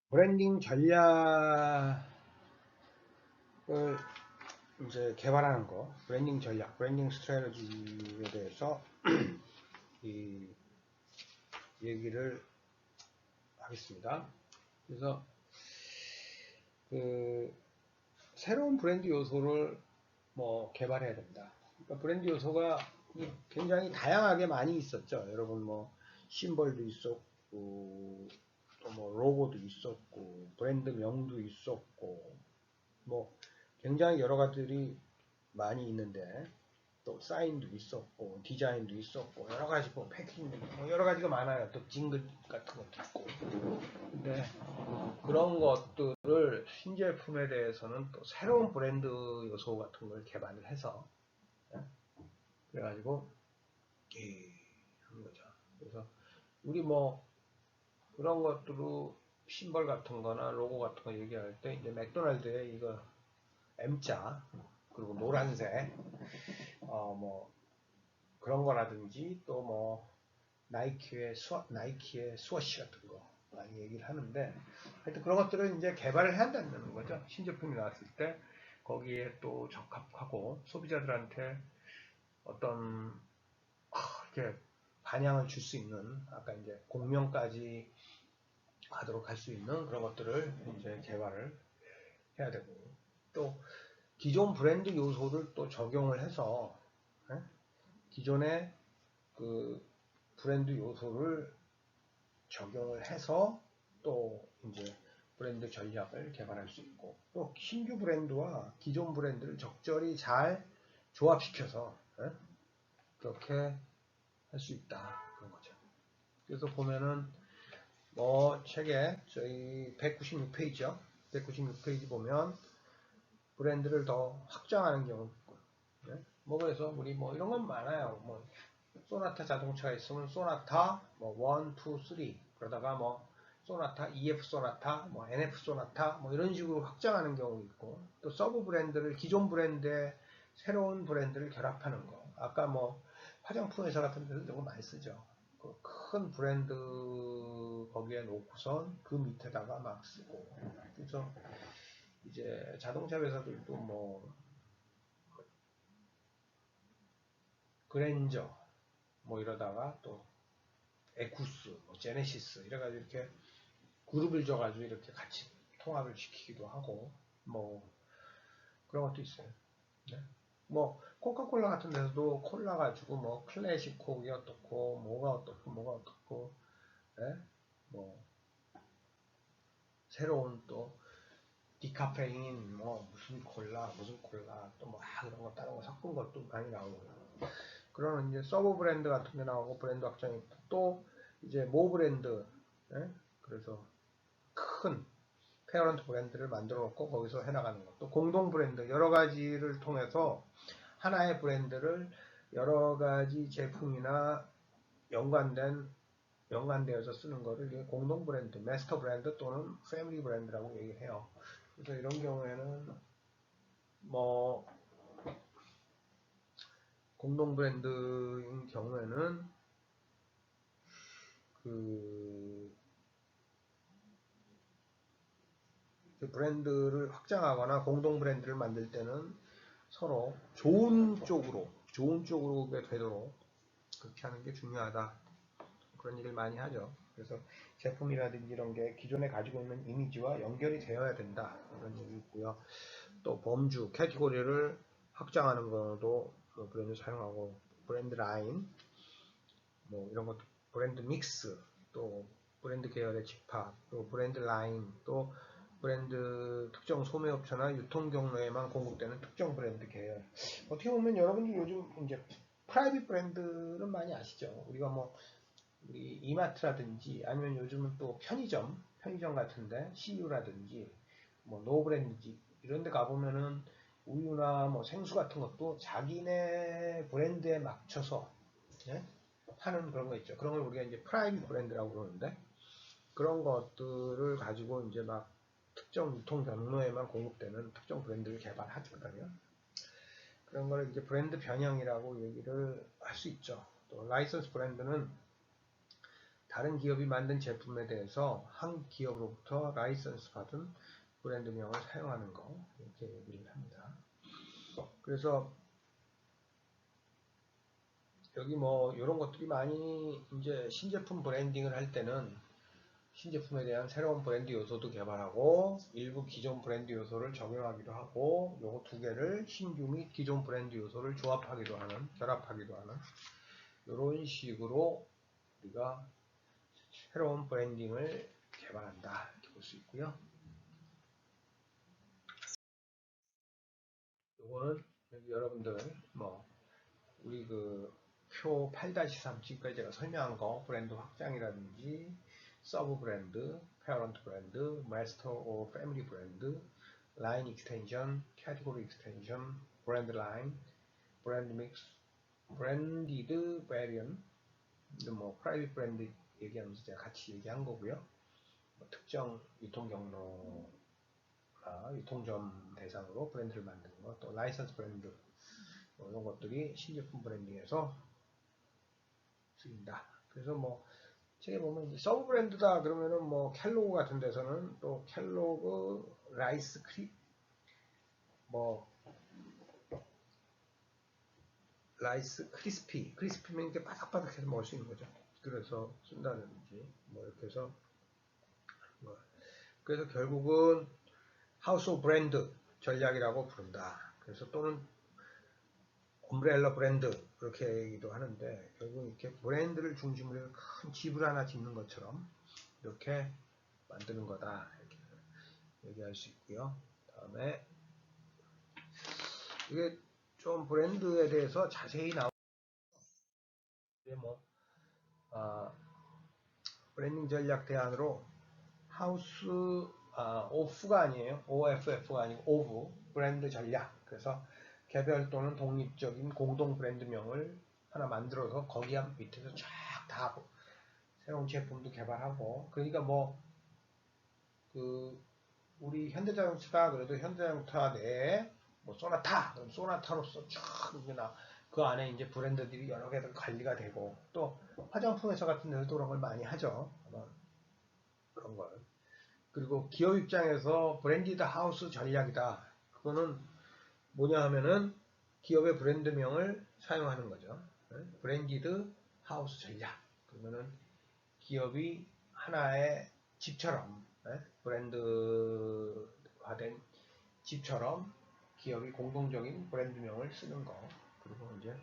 브랜딩 전략을 이제 개발하는 거, 브랜딩 전략, 브랜딩 스트래티지에 대해서 이 얘기를 하겠습니다. 그래서 그 새로운 브랜드 요소를 뭐 개발해야 된다. 그러니까 브랜드 요소가 굉장히 다양하게 많이 있었죠. 여러분 뭐 심벌도 있었고 또 뭐 로고도 있었고 브랜드 명도 있었고 뭐 굉장히 여러 가지들이 많이 있는데 또 사인도 있었고 디자인도 있었고 여러 가지 뭐 패키징도 있고 뭐 여러 가지가 많아요. 또 징글 같은 것도 있고. 근데 그런 것들을 신제품에 대해서는 또 새로운 브랜드 요소 같은 걸 개발을 해서 그래가지고 하는 거죠. 그래서 우리 뭐 그런 것들로 심벌 같은 거나 로고 같은 거 얘기할 때 이제 맥도날드의 이거 M자 그리고 노란색 뭐 그런 거라든지 또 뭐 나이키의 스워시 같은 거 많이 얘기를 하는데 하여튼 그런 것들을 이제 개발을 해야 된다는 거죠. 신제품이 나왔을 때 거기에 또 적합하고 소비자들한테 어떤 이렇게 반향을 줄 수 있는 아까 이제 공명까지 하도록 할 수 있는 그런 것들을 이제 개발을 해야 되고 또 기존 브랜드 요소를 또 적용을 해서 기존의 그 브랜드 요소를 적용을 해서 또 이제 브랜드 전략을 개발할 수 있고 또 신규 브랜드와 기존 브랜드를 적절히 잘 조합시켜서 그렇게 할 수 있다 그런 거죠. 그래서 보면은 뭐 책에 저희 196페이지요. 196페이지 보면 브랜드를 더 확장하는 경우 있고 뭐 그래서 우리 뭐 이런 건 많아요. 뭐 소나타 자동차가 있으면 소나타 뭐 1, 2, 3 그러다가 뭐 소나타, EF 소나타, 뭐 NF 소나타 뭐 이런 식으로 확장하는 경우 있고 또 서브 브랜드를 기존 브랜드에 새로운 브랜드를 결합하는 거. 아까 뭐 화장품 회사 같은 데서 너무 많이 쓰죠. 그 큰 브랜드 거기에 놓고선 그 밑에다가 막 쓰고 그래서 이제 자동차 회사들도 뭐 그랜저 뭐 이러다가 또 에쿠스, 뭐 제네시스 이래가지고 이렇게 그룹을 줘가지고 이렇게 같이 통합을 시키기도 하고 뭐 그런 것도 있어요. 네? 뭐 코카콜라 같은 데서도 콜라 가지고 뭐 클래식 콕이 어떻고 뭐가 어떻고 네? 뭐 새로운 또 디카페인 뭐 무슨 콜라 또 뭐 그런 거 다른 거 섞은 것도 많이 나오고요. 그러는 이제 서브 브랜드 같은 게 나오고 브랜드 확장이 또 이제 모 브랜드 그래서 큰 페어런트 브랜드를 만들어 놓고 거기서 해나가는 것. 또 공동 브랜드 여러 가지를 통해서 하나의 브랜드를 여러 가지 제품이나 연관되어서 쓰는 거를 공동 브랜드, 마스터 브랜드 또는 패밀리 브랜드라고 얘기를 해요. 그래서 이런 경우에는 뭐 공동 브랜드인 경우에는 그 브랜드를 확장하거나 공동 브랜드를 만들 때는 서로 좋은 쪽으로 되도록 그렇게 하는 게 중요하다. 그런 얘기를 많이 하죠. 그래서 제품이라든지 이런 게 기존에 가지고 있는 이미지와 연결이 되어야 된다. 그런 얘기 있고요. 또 범주, 캐티고리를 확장하는 것도 브랜드 사용하고 브랜드 라인, 뭐 이런 것도 브랜드 믹스, 또 브랜드 계열의 집합, 또 브랜드 라인, 또 브랜드 특정 소매업체나 유통 경로에만 공급되는 특정 브랜드 계열. 어떻게 보면 여러분들 요즘 이제 프라이빗 브랜드는 많이 아시죠? 우리가 뭐 우리 이마트라든지 아니면 요즘은 또 편의점 같은데 CU라든지 뭐 노브랜드지 이런 데 가보면은 우유나 뭐 생수 같은 것도 자기네 브랜드에 맞춰서 예? 파는 그런 거 있죠. 그런 걸 우리가 이제 프라이빗 브랜드라고 그러는데 그런 것들을 가지고 이제 막 특정 유통 경로에만 공급되는 특정 브랜드를 개발하거든요. 그런 걸 이제 브랜드 변형이라고 얘기를 할 수 있죠. 또 라이선스 브랜드는 다른 기업이 만든 제품에 대해서 한 기업으로부터 라이선스 받은 브랜드명을 사용하는 거 이렇게 얘기를 합니다. 그래서 여기 뭐 이런 것들이 많이 이제 신제품 브랜딩을 할 때는 신제품에 대한 새로운 브랜드 요소도 개발하고 일부 기존 브랜드 요소를 적용하기도 하고 요거 두 개를 신규 및 기존 브랜드 요소를 조합하기도 하는 결합하기도 하는 이런 식으로 우리가 새로운 브랜딩을 개발한다 이렇게 볼 수 있고요. 요거는 여기 여러분들 뭐 우리 그 표 8-3 지금까지 제가 설명한 거 브랜드 확장이라든지 서브 브랜드, 페어런트 브랜드, 마스터 오 패밀리 브랜드, 라인 익스텐션, 캐티고리 익스텐션, 브랜드 라인, 브랜드 믹스, 브랜디드 베리언, 뭐 프라이빗 브랜드 얘기하면서 제가 같이 얘기한 거고요. 뭐 특정 유통 경로 유통점 대상으로 브랜드를 만드는 것, 또 라이선스 브랜드 뭐 이런 것들이 신제품 브랜딩에서 쓰인다. 그래서 뭐 책에 보면 서브 브랜드다 그러면은 뭐 켈로그 같은 데서는 또 켈로그 라이스 뭐 라이스 크리스피면 이렇게 바삭바삭해서 먹을 수 있는 거죠. 그래서 쓴다든지 뭐 이렇게 해서 뭐 그래서 결국은 하우스 오브 브랜드 전략이라고 부른다. 그래서 또는 옴브렐러 브랜드 그렇게 얘기도 하는데 결국 이렇게 브랜드를 중심으로 해서 큰 집을 하나 짓는 것처럼 이렇게 만드는 거다 이렇게 얘기할 수 있고요. 다음에 이게 좀 브랜드에 대해서 자세히 나오는데 뭐 브랜딩 전략 대안으로 하우스 오프가 아니에요. OFF가 아니고 오브 브랜드 전략. 그래서 개별 또는 독립적인 공동 브랜드명을 하나 만들어서 거기 밑에서 쫙 다 새로운 제품도 개발하고 그러니까 뭐 그 우리 현대자동차 그래도 현대자동차 내에 뭐 소나타 그럼 소나타로서 쫙 그 안에 이제 브랜드들이 여러 개들 관리가 되고 또 화장품 회사 같은 데서도 그런 걸 많이 하죠. 그런 걸. 그리고 기업 입장에서 브랜디드 하우스 전략이다. 그거는 뭐냐 하면은 기업의 브랜드명을 사용하는 거죠. 브랜디드 하우스 전략. 그러면은 기업이 하나의 집처럼 브랜드화된 집처럼 기업이 공동적인 브랜드명을 쓰는 거. 그리고 이제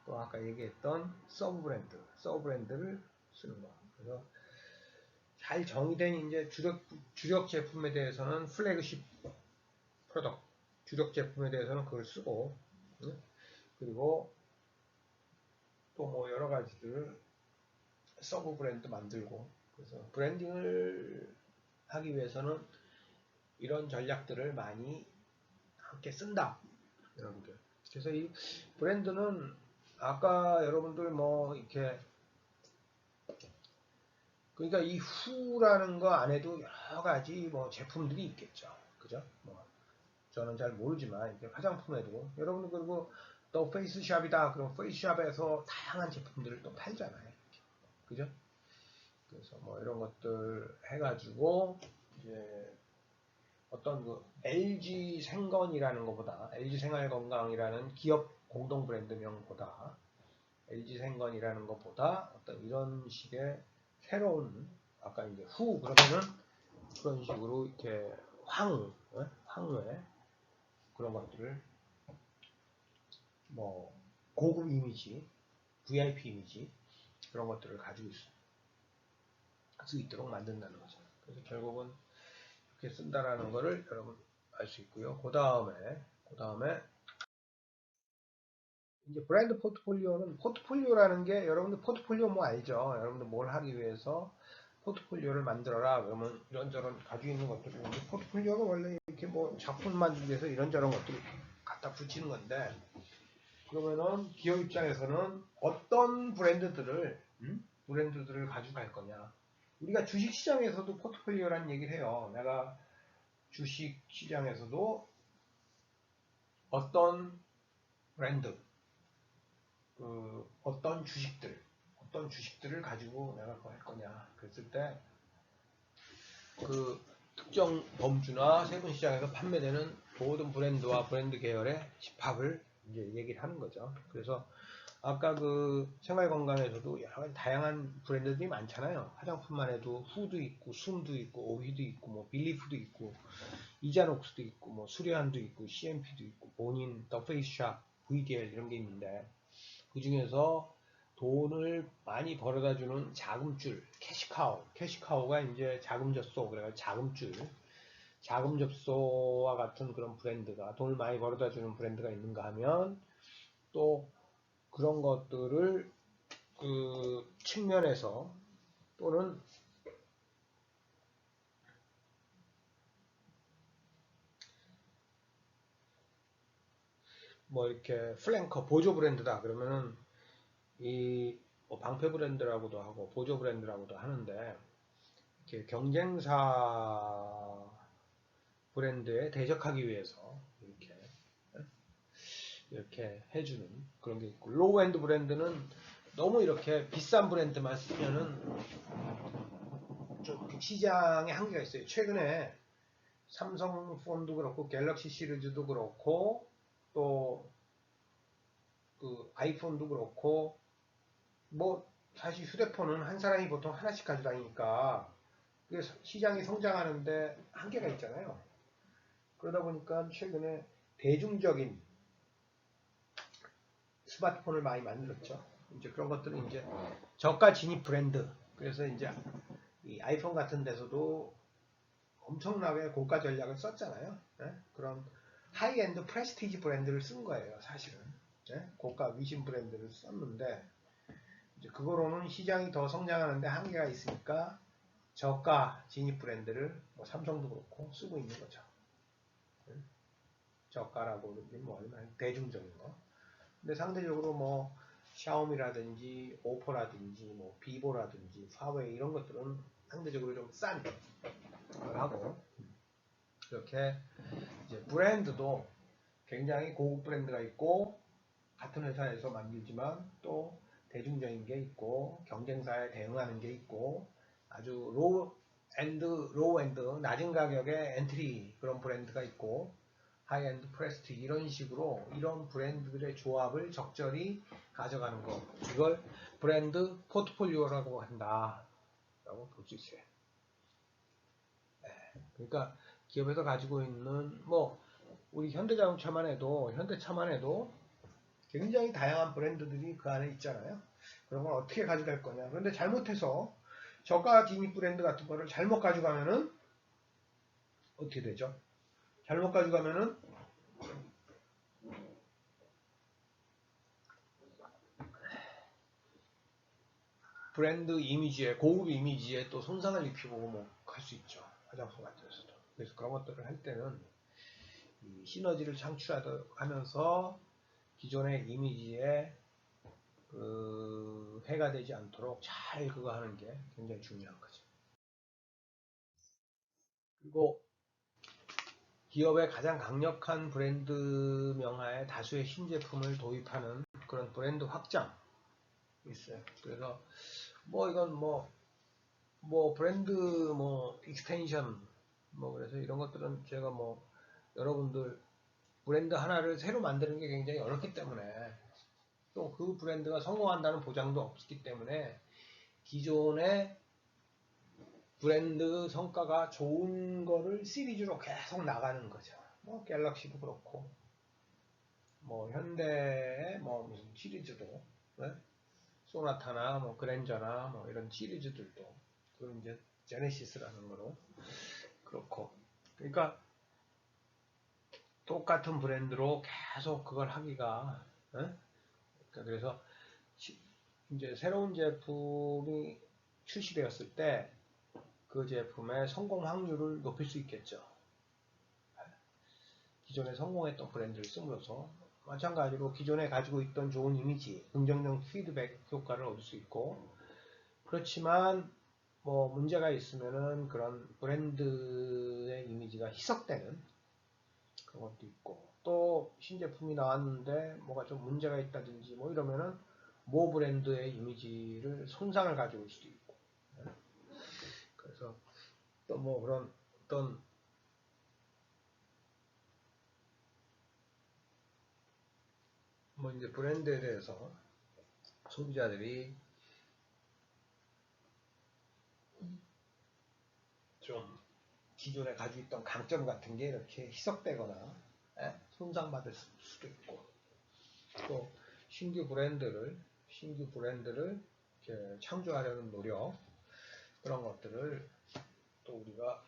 또 아까 얘기했던 서브 브랜드를 쓰는 거. 그래서 잘 정의된 이제 주력 제품에 대해서는 플래그십 프로덕트, 주력 제품에 대해서는 그걸 쓰고, 그리고 또 뭐 여러 가지들 서브 브랜드 만들고, 그래서 브랜딩을 하기 위해서는 이런 전략들을 많이 함께 쓴다. 여러분들. 그래서 이 브랜드는 아까 여러분들 뭐 이렇게 그러니까 이 후라는 거 안에도 여러 가지 뭐 제품들이 있겠죠. 그죠? 뭐 저는 잘 모르지만 이렇게 화장품에도 여러분들 그리고 또 페이스샵이다. 그럼 페이스샵에서 다양한 제품들을 또 팔잖아요. 그죠? 그래서 뭐 이런 것들 해가지고 이제 어떤 그 LG 생건이라는 것보다 LG 생활건강이라는 기업 공동 브랜드명보다 LG 생건이라는 것보다 어떤 이런 식의 새로운 아까 이제 후 그러면은 그런 식으로 이렇게 황후의 그런 것들을 뭐 고급 이미지, VIP 이미지 그런 것들을 가지고 있을 수 있도록 만든다는 거죠. 그래서 결국은 그렇게 쓴다라는 거를 여러분 알 수 있고요. 그 다음에 이제 브랜드 포트폴리오는, 포트폴리오라는 게 여러분들 포트폴리오 뭐 알죠? 여러분들 뭘 하기 위해서 포트폴리오를 만들어라 그러면 이런저런 가지고 있는 것들이 있는데, 포트폴리오가 원래 이렇게 뭐 작품 만들기 위해서 이런저런 것들을 갖다 붙이는 건데, 그러면은 기업 입장에서는 어떤 브랜드들을 가지고 갈 거냐. 우리가 주식 시장에서도 포트폴리오라는 얘기를 해요. 내가 주식 시장에서도 어떤 브랜드, 어떤 주식들을 가지고 내가 할 거냐. 그랬을 때 그 특정 범주나 세분 시장에서 판매되는 모든 브랜드와 브랜드 계열의 집합을 이제 얘기를 하는 거죠. 그래서 아까 그 생활건강에서도 여러 가지 다양한 브랜드들이 많잖아요. 화장품만 해도 후도 있고, 숨도 있고, 오휘도 있고, 뭐 빌리프도 있고, 이자녹스도 있고, 뭐 수리안도 있고, CMP도 있고, 본인, 더 페이스샵, VDL 이런 게 있는데, 그 중에서 돈을 많이 벌어다주는 자금줄, 캐시카우가 이제 자금젖소, 그래가지고 자금접소와 같은 그런 브랜드가, 돈을 많이 벌어다주는 브랜드가 있는가 하면, 또 그런 것들을 그 측면에서, 또는 뭐 이렇게 플랭커 보조 브랜드다 그러면은 이뭐 방패 브랜드라고도 하고 보조 브랜드라고도 하는데, 이렇게 경쟁사 브랜드에 대적하기 위해서 이렇게 해주는 그런 게 있고, 로우엔드 브랜드는 너무 이렇게 비싼 브랜드만 쓰면은 좀 시장에 한계가 있어요. 최근에 삼성폰도 그렇고 갤럭시 시리즈도 그렇고 또 그 아이폰도 그렇고, 뭐 사실 휴대폰은 한 사람이 보통 하나씩 가지고 다니니까 시장이 성장하는데 한계가 있잖아요. 그러다 보니까 최근에 대중적인 스마트폰을 많이 만들었죠. 이제 그런 것들은 이제 저가 진입 브랜드. 그래서 이제 이 아이폰 같은 데서도 엄청나게 고가 전략을 썼잖아요. 네? 그런 하이엔드 프레스티지 브랜드를 쓴 거예요, 사실은. 네? 고가 위신 브랜드를 썼는데, 이제 그거로는 시장이 더 성장하는데 한계가 있으니까 저가 진입 브랜드를 뭐 삼성도 그렇고 쓰고 있는 거죠. 네? 저가라고 뭐 얼마나 대중적인 거. 근데 상대적으로 뭐 샤오미라든지 오포라든지 뭐 비보라든지 화웨이 이런 것들은 상대적으로 좀 싼 걸 하고, 이렇게 이제 브랜드도 굉장히 고급 브랜드가 있고, 같은 회사에서 만들지만 또 대중적인 게 있고, 경쟁사에 대응하는 게 있고, 아주 로우엔드 낮은 가격의 엔트리 그런 브랜드가 있고, 하이엔드 프레스티 이런 식으로 이런 브랜드들의 조합을 적절히 가져가는 것, 이걸 브랜드 포트폴리오라고 한다 라고 볼 수 있어요. 네. 그러니까 기업에서 가지고 있는 뭐 우리 현대차만 해도 굉장히 다양한 브랜드들이 그 안에 있잖아요. 그런 걸 어떻게 가져갈 거냐. 그런데 잘못해서 저가 진입 브랜드 같은 거를 잘못 가져가면은 어떻게 되죠? 잘못 가져가면은 브랜드 이미지에, 고급 이미지에 또 손상을 입히고 뭐 할 수 있죠. 화장품 같은 데서도. 그래서 그런 것들을 할 때는 이 시너지를 창출하면서 기존의 이미지에 그 해가 되지 않도록 잘 그거 하는 게 굉장히 중요한 거죠. 그리고 기업의 가장 강력한 브랜드 명하에 다수의 신제품을 도입하는 그런 브랜드 확장 있어요. 그래서 뭐 이건 뭐 브랜드 뭐 익스텐션 뭐 그래서 이런 것들은 제가 뭐 여러분들 브랜드 하나를 새로 만드는 게 굉장히 어렵기 때문에, 또 그 브랜드가 성공한다는 보장도 없기 때문에 기존의 브랜드 성과가 좋은 거를 시리즈로 계속 나가는 거죠. 뭐 갤럭시도 그렇고 뭐 현대의 뭐 무슨 시리즈도, 네? 소나타나 뭐 그랜저나 뭐 이런 시리즈들도, 그건 이제 제네시스라는 거로 그렇고, 그러니까 똑같은 브랜드로 계속 그걸 하기가, 그래서 이제 새로운 제품이 출시되었을 때 그 제품의 성공 확률을 높일 수 있겠죠. 기존에 성공했던 브랜드를 씀으로써 마찬가지로 기존에 가지고 있던 좋은 이미지, 긍정적 피드백 효과를 얻을 수 있고, 그렇지만 뭐 문제가 있으면은 그런 브랜드의 이미지가 희석되는 그런 것도 있고, 또 신제품이 나왔는데 뭐가 좀 문제가 있다든지 뭐 이러면은 모 브랜드의 이미지를 손상을 가져올 수도 있고, 그래서 또 뭐 그런 어떤 뭐 이제 브랜드에 대해서 소비자들이 좀 기존에 가지고 있던 강점 같은 게 이렇게 희석되거나 손상받을 수도 있고, 또 신규 브랜드를 이렇게 창조하려는 노력, 그런 것들을 또 우리가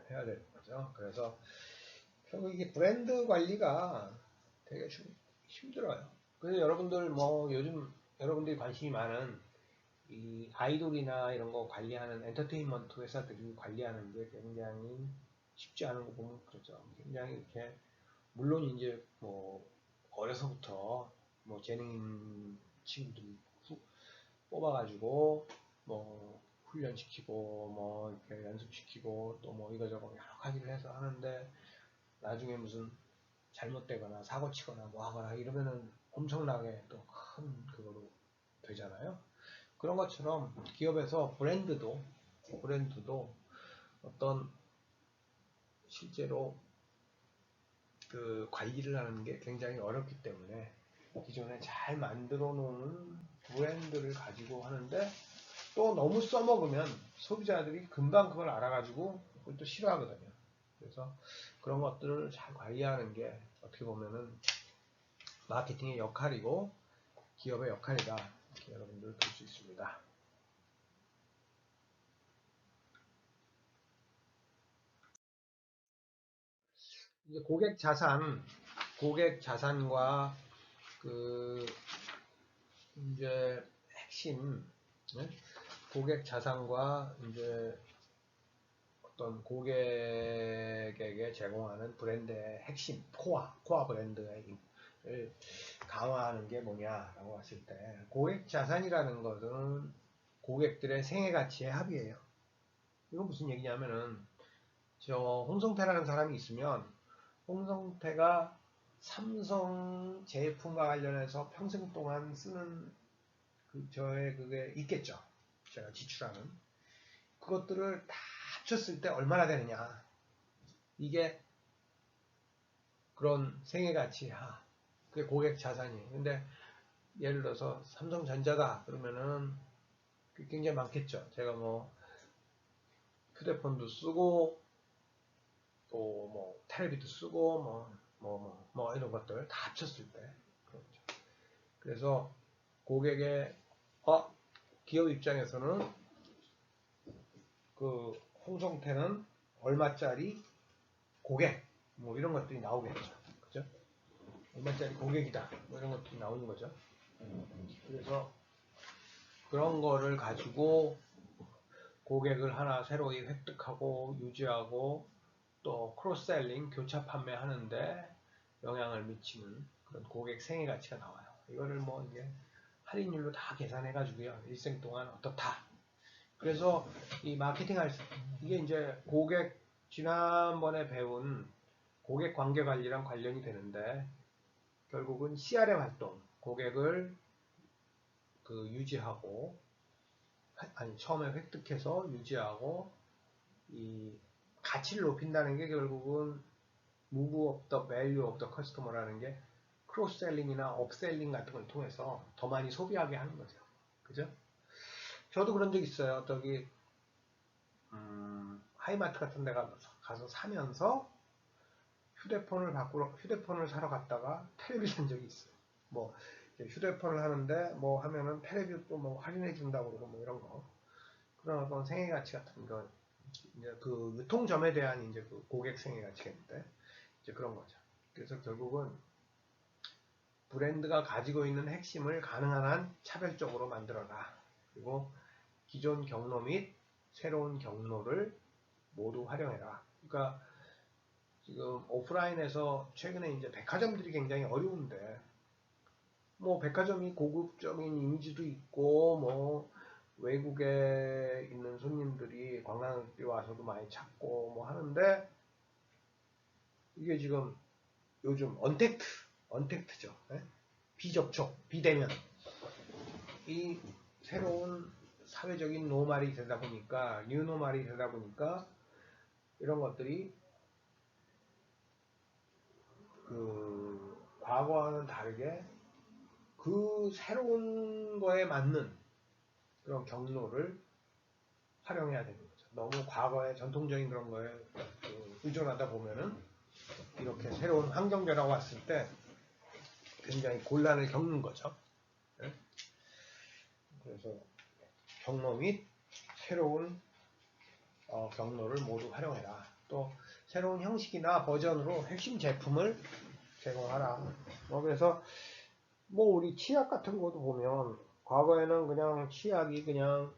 해야 되는 거죠. 그래서 결국 이게 브랜드 관리가 되게 힘들어요. 그래서 여러분들 뭐 요즘 여러분들이 관심이 많은 이 아이돌이나 이런 거 관리하는 엔터테인먼트 회사들이 관리하는 게 굉장히 쉽지 않은 거 보면 그렇죠. 굉장히 이렇게 물론 이제 뭐 어려서부터 뭐 재능 친구들 뽑아가지고 뭐 훈련시키고 뭐 이렇게 연습시키고 또 뭐 이거저거 여러 가지를 해서 하는데, 나중에 무슨 잘못되거나 사고치거나 뭐 하거나 이러면은 엄청나게 또 큰 그거로 되잖아요. 그런 것처럼 기업에서 브랜드도 어떤 실제로 그 관리를 하는 게 굉장히 어렵기 때문에 기존에 잘 만들어 놓은 브랜드를 가지고 하는데, 또 너무 써먹으면 소비자들이 금방 그걸 알아가지고 그걸 또 싫어하거든요. 그래서 그런 것들을 잘 관리하는 게 어떻게 보면은 마케팅의 역할이고 기업의 역할이다, 이렇게 여러분들 볼 수 있습니다. 이제 고객 자산과 그 이제 핵심, 네? 고객 자산과 이제 어떤 고객에게 제공하는 브랜드의 핵심, 코어 브랜드를 강화하는 게 뭐냐라고 봤을 때, 고객 자산이라는 것은 고객들의 생애 가치의 합이에요. 이건 무슨 얘기냐면은, 저 홍성태라는 사람이 있으면 홍성태가 삼성 제품과 관련해서 평생 동안 쓰는 저의 그게 있겠죠. 제가 지출하는 그것들을 다 합쳤을 때 얼마나 되느냐. 이게 그런 생애 가치야. 그게 고객 자산이에요. 근데 예를 들어서 삼성전자다 그러면은 굉장히 많겠죠. 제가 뭐 휴대폰도 쓰고 또 뭐 텔레비도 쓰고 뭐 이런 것들 다 합쳤을 때 그렇죠. 그래서 고객의 기업 입장에서는 그 홍성태는 얼마짜리 고객 뭐 이런 것들이 나오겠죠. 그죠? 얼마짜리 고객이다 뭐 이런 것들이 나오는 거죠. 그래서 그런 거를 가지고 고객을 하나 새로이 획득하고 유지하고 또 크로스셀링 교차 판매하는데 영향을 미치는 그런 고객 생애 가치가 나와요. 이거를 뭐 이게 할인율로 다 계산해 가지고요, 일생 동안 어떻다. 그래서 이 마케팅 이게 이제 지난번에 배운 고객 관계 관리랑 관련이 되는데, 결국은 CRM 활동, 고객을 그 유지하고, 처음에 획득해서 유지하고 이 가치를 높인다는 게 결국은 move of the value of the customer라는 게 크로스셀링이나 업셀링 같은 걸 통해서 더 많이 소비하게 하는 거죠. 그죠? 저도 그런 적 있어요. 저기 하이마트 같은 데 가서 사면서 휴대폰을 사러 갔다가 텔레비 산 적이 있어요. 뭐 휴대폰을 하는데 뭐 하면은 텔레비도 또 뭐 할인해 준다고 그러고 뭐 이런 거. 그런 어떤 생애 가치 같은 거, 이제 그 유통점에 대한 이제 그 고객 생애 가치인데 이제 그런 거죠. 그래서 결국은 브랜드가 가지고 있는 핵심을 가능한 한 차별적으로 만들어라. 그리고 기존 경로 및 새로운 경로를 모두 활용해라. 그러니까 지금 오프라인에서 최근에 이제 백화점들이 굉장히 어려운데, 뭐 백화점이 고급적인 이미지도 있고 뭐 외국에 있는 손님들이 관광객들이 와서도 많이 찾고 뭐 하는데, 이게 지금 요즘 언택트죠. 네? 비접촉, 비대면, 이 새로운 사회적인 노말이 되다 보니까, 뉴노말이 되다 보니까 이런 것들이 그 과거와는 다르게 그 새로운 거에 맞는 그런 경로를 활용해야 되는 거죠. 너무 과거의 전통적인 그런 거에 의존하다 보면은 이렇게 새로운 환경 변화가 왔을 때 굉장히 곤란을 겪는 거죠. 네? 그래서 경로 및 새로운 경로를 모두 활용해라. 또 새로운 형식이나 버전으로 핵심 제품을 제공하라. 그래서 뭐 우리 치약 같은 것도 보면 과거에는 그냥 치약이 그냥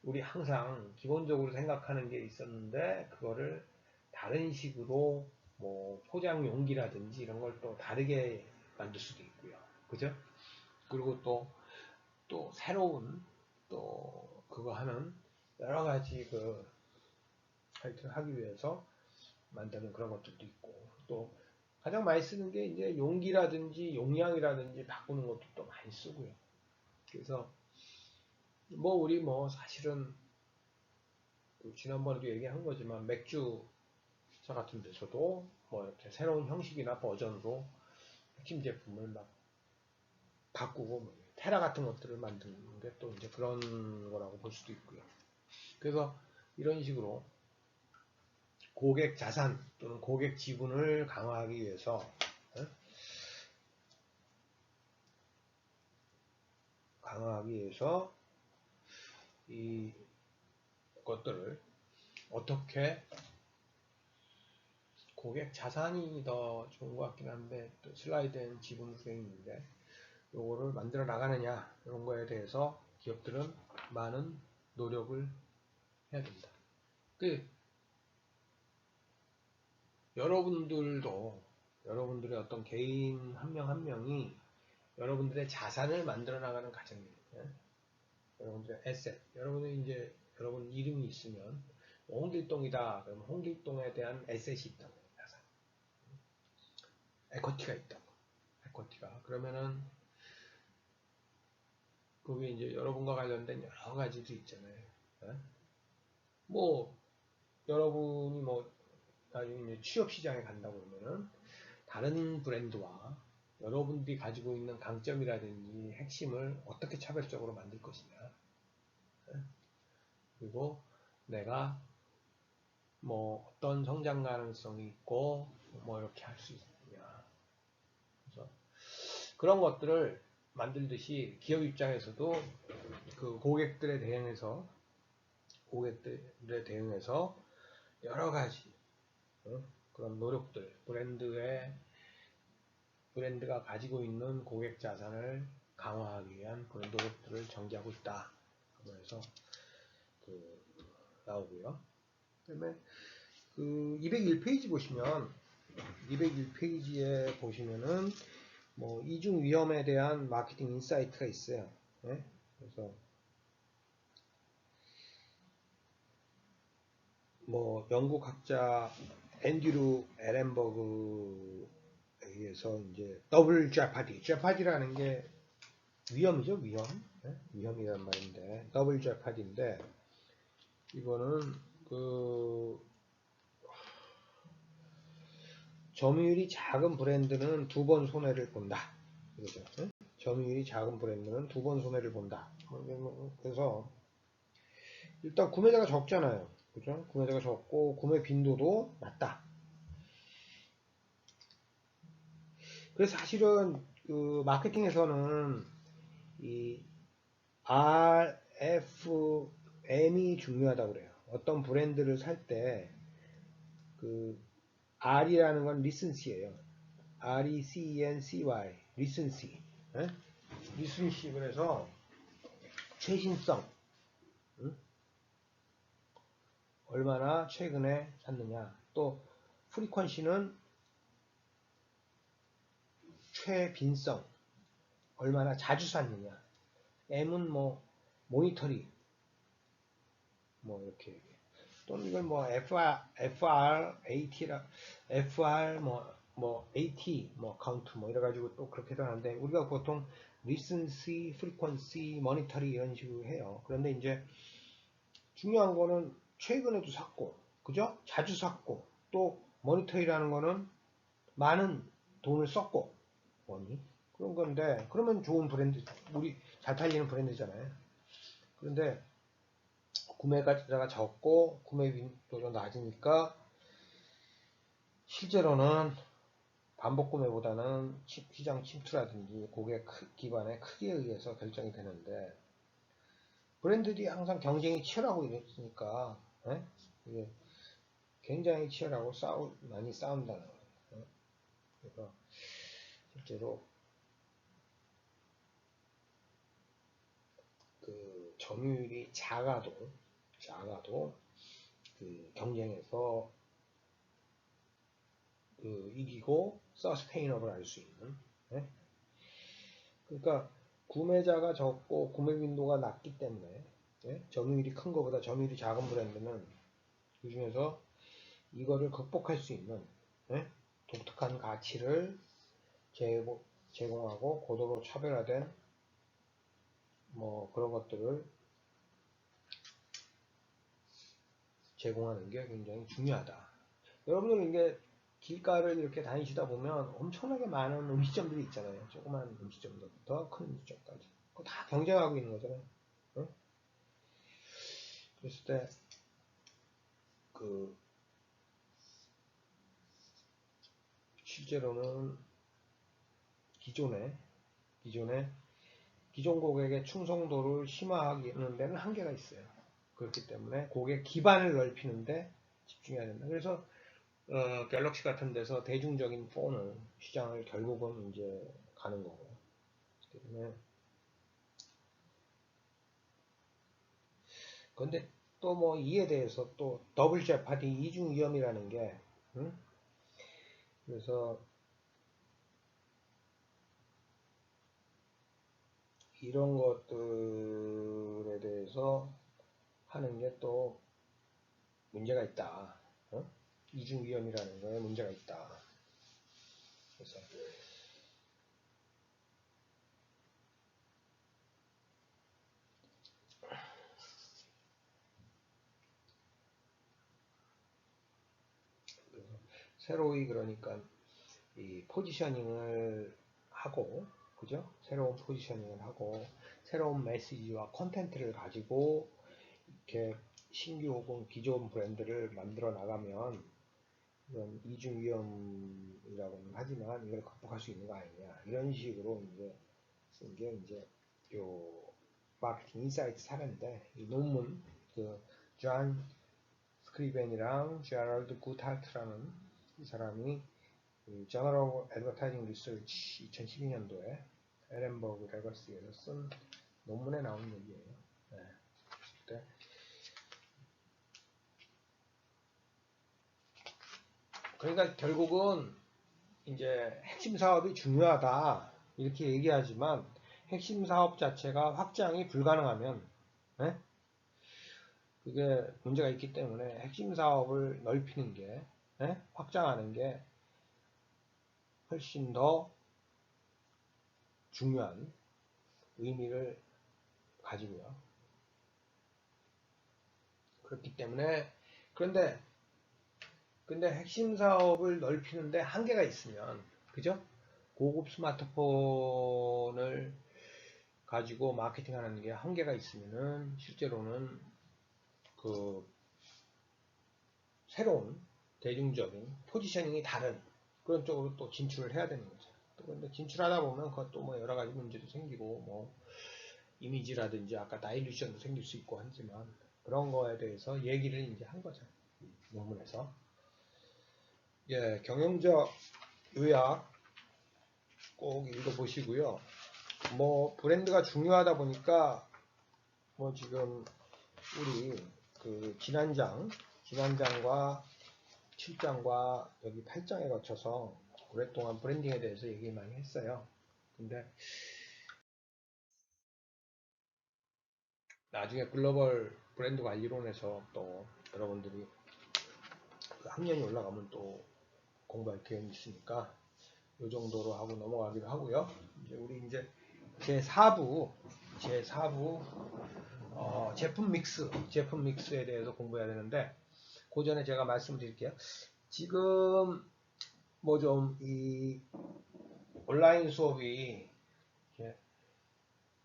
우리 항상 기본적으로 생각하는 게 있었는데, 그거를 다른 식으로 뭐 포장 용기라든지 이런 걸 또 다르게 만들 수도 있고요. 그죠? 그리고 또 새로운 또 그거 하는 여러 가지 그 하여튼 하기 위해서 만드는 그런 것들도 있고, 또 가장 많이 쓰는 게 이제 용기라든지 용량이라든지 바꾸는 것도 또 많이 쓰고요. 그래서 뭐 우리 뭐 사실은 지난번에도 얘기한 거지만 맥주차 같은 데서도 뭐 이렇게 새로운 형식이나 버전으로 핵심 제품을 막 바꾸고 뭐 테라 같은 것들을 만드는 게 또 이제 그런 거라고 볼 수도 있고요. 그래서 이런 식으로 고객 자산 또는 고객 지분을 강화하기 위해서 이 것들을 어떻게, 고객 자산이 더 좋은 것 같긴 한데 또 슬라이드에는 지분으로 되어 있는데, 요거를 만들어 나가느냐 이런 거에 대해서 기업들은 많은 노력을 해야 된다. 여러분들도 여러분들의 어떤 개인 한 명 한 명이 여러분들의 자산을 만들어 나가는 과정이에요. 여러분들의 에셋, 여러분이 이제 여러분 이름이 있으면 홍길동이다 그러면 홍길동에 대한 에셋이 있다고, 자산, 에쿼티가 있다고. 에쿼티가 그러면은 그게 이제 여러분과 관련된 여러 가지도 있잖아요. 뭐 여러분이 뭐 나중에 취업 시장에 간다고 그러면은 다른 브랜드와 여러분들이 가지고 있는 강점이라든지 핵심을 어떻게 차별적으로 만들 것이냐, 그리고 내가 뭐 어떤 성장 가능성이 있고 뭐 이렇게 할 수 있느냐. 그래서 그런 것들을 만들듯이 기업 입장에서도 그 고객들에 대응해서 여러 가지 그런 노력들, 브랜드가 가지고 있는 고객 자산을 강화하기 위한 그런 노력들을 전개하고 있다. 그래서 나오고요. 그다음에 그 201페이지 보시면, 201페이지에 보시면은 뭐 이중 위험에 대한 마케팅 인사이트가 있어요. 네? 그래서 뭐 영국 학자 앤드류 에렌버그에 의해서 이제 더블 제파디라는 게 위험이죠, 위험. 네? 위험이란 말인데 더블 제파디인데, 이거는 그 점유율이 작은 브랜드는 2번 손해를 본다. 그렇죠? 네? 점유율이 작은 브랜드는 2번 손해를 본다. 그래서 일단 구매자가 적잖아요. 그죠? 구매자가 적고 구매 빈도도 낮다. 그래서 사실은 그 마케팅에서는 이 RFM이 중요하다고 그래요. 어떤 브랜드를 살 때 그 R이라는 건 리슨시예요. RECENCY 리슨시. 리슨시. 그래서 최신성, 응? 얼마나 최근에 샀느냐. 또 프리퀀시는 최빈성, 얼마나 자주 샀느냐. M은 뭐 모니터링, 뭐 이렇게. 또는 이걸 뭐 FR 뭐 AT 뭐 카운트 뭐 이래가지고 또 그렇게도 하는데, 우리가 보통 리슨시, 프리퀀시, 모니터링 이런 식으로 해요. 그런데 이제 중요한 거는 최근에도 샀고, 그죠? 자주 샀고, 또 모니터링이라는 거는 많은 돈을 썼고, 뭐니? 그런 건데, 그러면 좋은 브랜드, 우리 잘 팔리는 브랜드잖아요. 그런데 구매가가 적고 구매 빈도가 낮으니까 실제로는 반복 구매보다는 시장 침투라든지 고객 기반의 크기에 의해서 결정이 되는데, 브랜드들이 항상 경쟁이 치열하고 이랬으니까, 이게 굉장히 치열하고 많이 싸운다는 거예요. 그래서 실제로 그 점유율이 작아도 그 경쟁에서 그 이기고 서스테이너블 할 수 있는, 그러니까 구매자가 적고 구매 빈도가 낮기 때문에, 점유율이 큰 것보다 점유율이 작은 브랜드는 그 중에서 이거를 극복할 수 있는, 독특한 가치를 제공하고 고도로 차별화된 뭐 그런 것들을 제공하는 게 굉장히 중요하다. 여러분들 이게 길가를 이렇게 다니시다 보면 엄청나게 많은 음식점들이 있잖아요. 조그만 음식점부터 큰 음식점까지. 그거 다 경쟁하고 있는 거잖아요. 응? 그랬을 때, 그, 실제로는 기존 고객의 충성도를 심화하는 데는 한계가 있어요. 그렇기 때문에 고객 기반을 넓히는데 집중해야 된다. 그래서 갤럭시 같은 데서 대중적인 폰을 시장을 결국은 이제 가는 거고. 때문에 근데 또 뭐 이에 대해서 또 더블 제파디 이중 위험이라는 게, 응? 그래서 이런 것들에 대해서 하는 게 또 문제가 있다. 이중 위험이라는 거에 문제가 있다. 그래서 새로이, 그러니까 이 포지셔닝을 하고, 그죠? 새로운 포지셔닝을 하고 새로운 메시지와 콘텐츠를 가지고 이렇게 신규 혹은 기존 브랜드를 만들어 나가면 이런 이중 위험이라고는 하지만 이걸 극복할 수 있는 거 아니냐, 이런 식으로 이제 쓴 게 이제 요 마케팅 인사이트 사례인데, 이 논문 존 스크리벤이랑 제럴드 굿하트라는 이 사람이 Journal of Advertising Research 2012년도에 에렌버그 레거시에서 쓴 논문에 나온 얘기예요. 네. 그러니까 결국은 이제 핵심 사업이 중요하다 이렇게 얘기하지만, 핵심 사업 자체가 확장이 불가능하면, 네? 그게 문제가 있기 때문에 핵심 사업을 넓히는 게, 확장하는 게 훨씬 더 중요한 의미를 가지고요. 그렇기 때문에, 그런데 핵심 사업을 넓히는데 한계가 있으면, 그죠? 고급 스마트폰을 가지고 마케팅하는 게 한계가 있으면은 실제로는 그 새로운 대중적인 포지셔닝이 다른 그런 쪽으로 또 진출을 해야 되는 거죠. 또 근데 진출하다 보면 그것도 뭐 여러 가지 문제도 생기고 뭐 이미지라든지 아까 다일루션도 생길 수 있고 하지만 그런 거에 대해서 얘기를 이제 한 거죠. 논문에서. 예, 경영적 요약 꼭 읽어보시고요. 뭐 브랜드가 중요하다 보니까 뭐 지금 우리 그 지난장과 7장과 여기 8장에 거쳐서 오랫동안 브랜딩에 대해서 얘기 많이 했어요. 근데 나중에 글로벌 브랜드 관리론에서 또 여러분들이 그 학년이 올라가면 또 공부할 계획이 있으니까 이 정도로 하고 넘어가기로 하고요. 이제 우리 이제 제4부 제품 믹스에 대해서 공부해야 되는데 그 전에 제가 말씀드릴게요. 지금 뭐 좀 이 온라인 수업이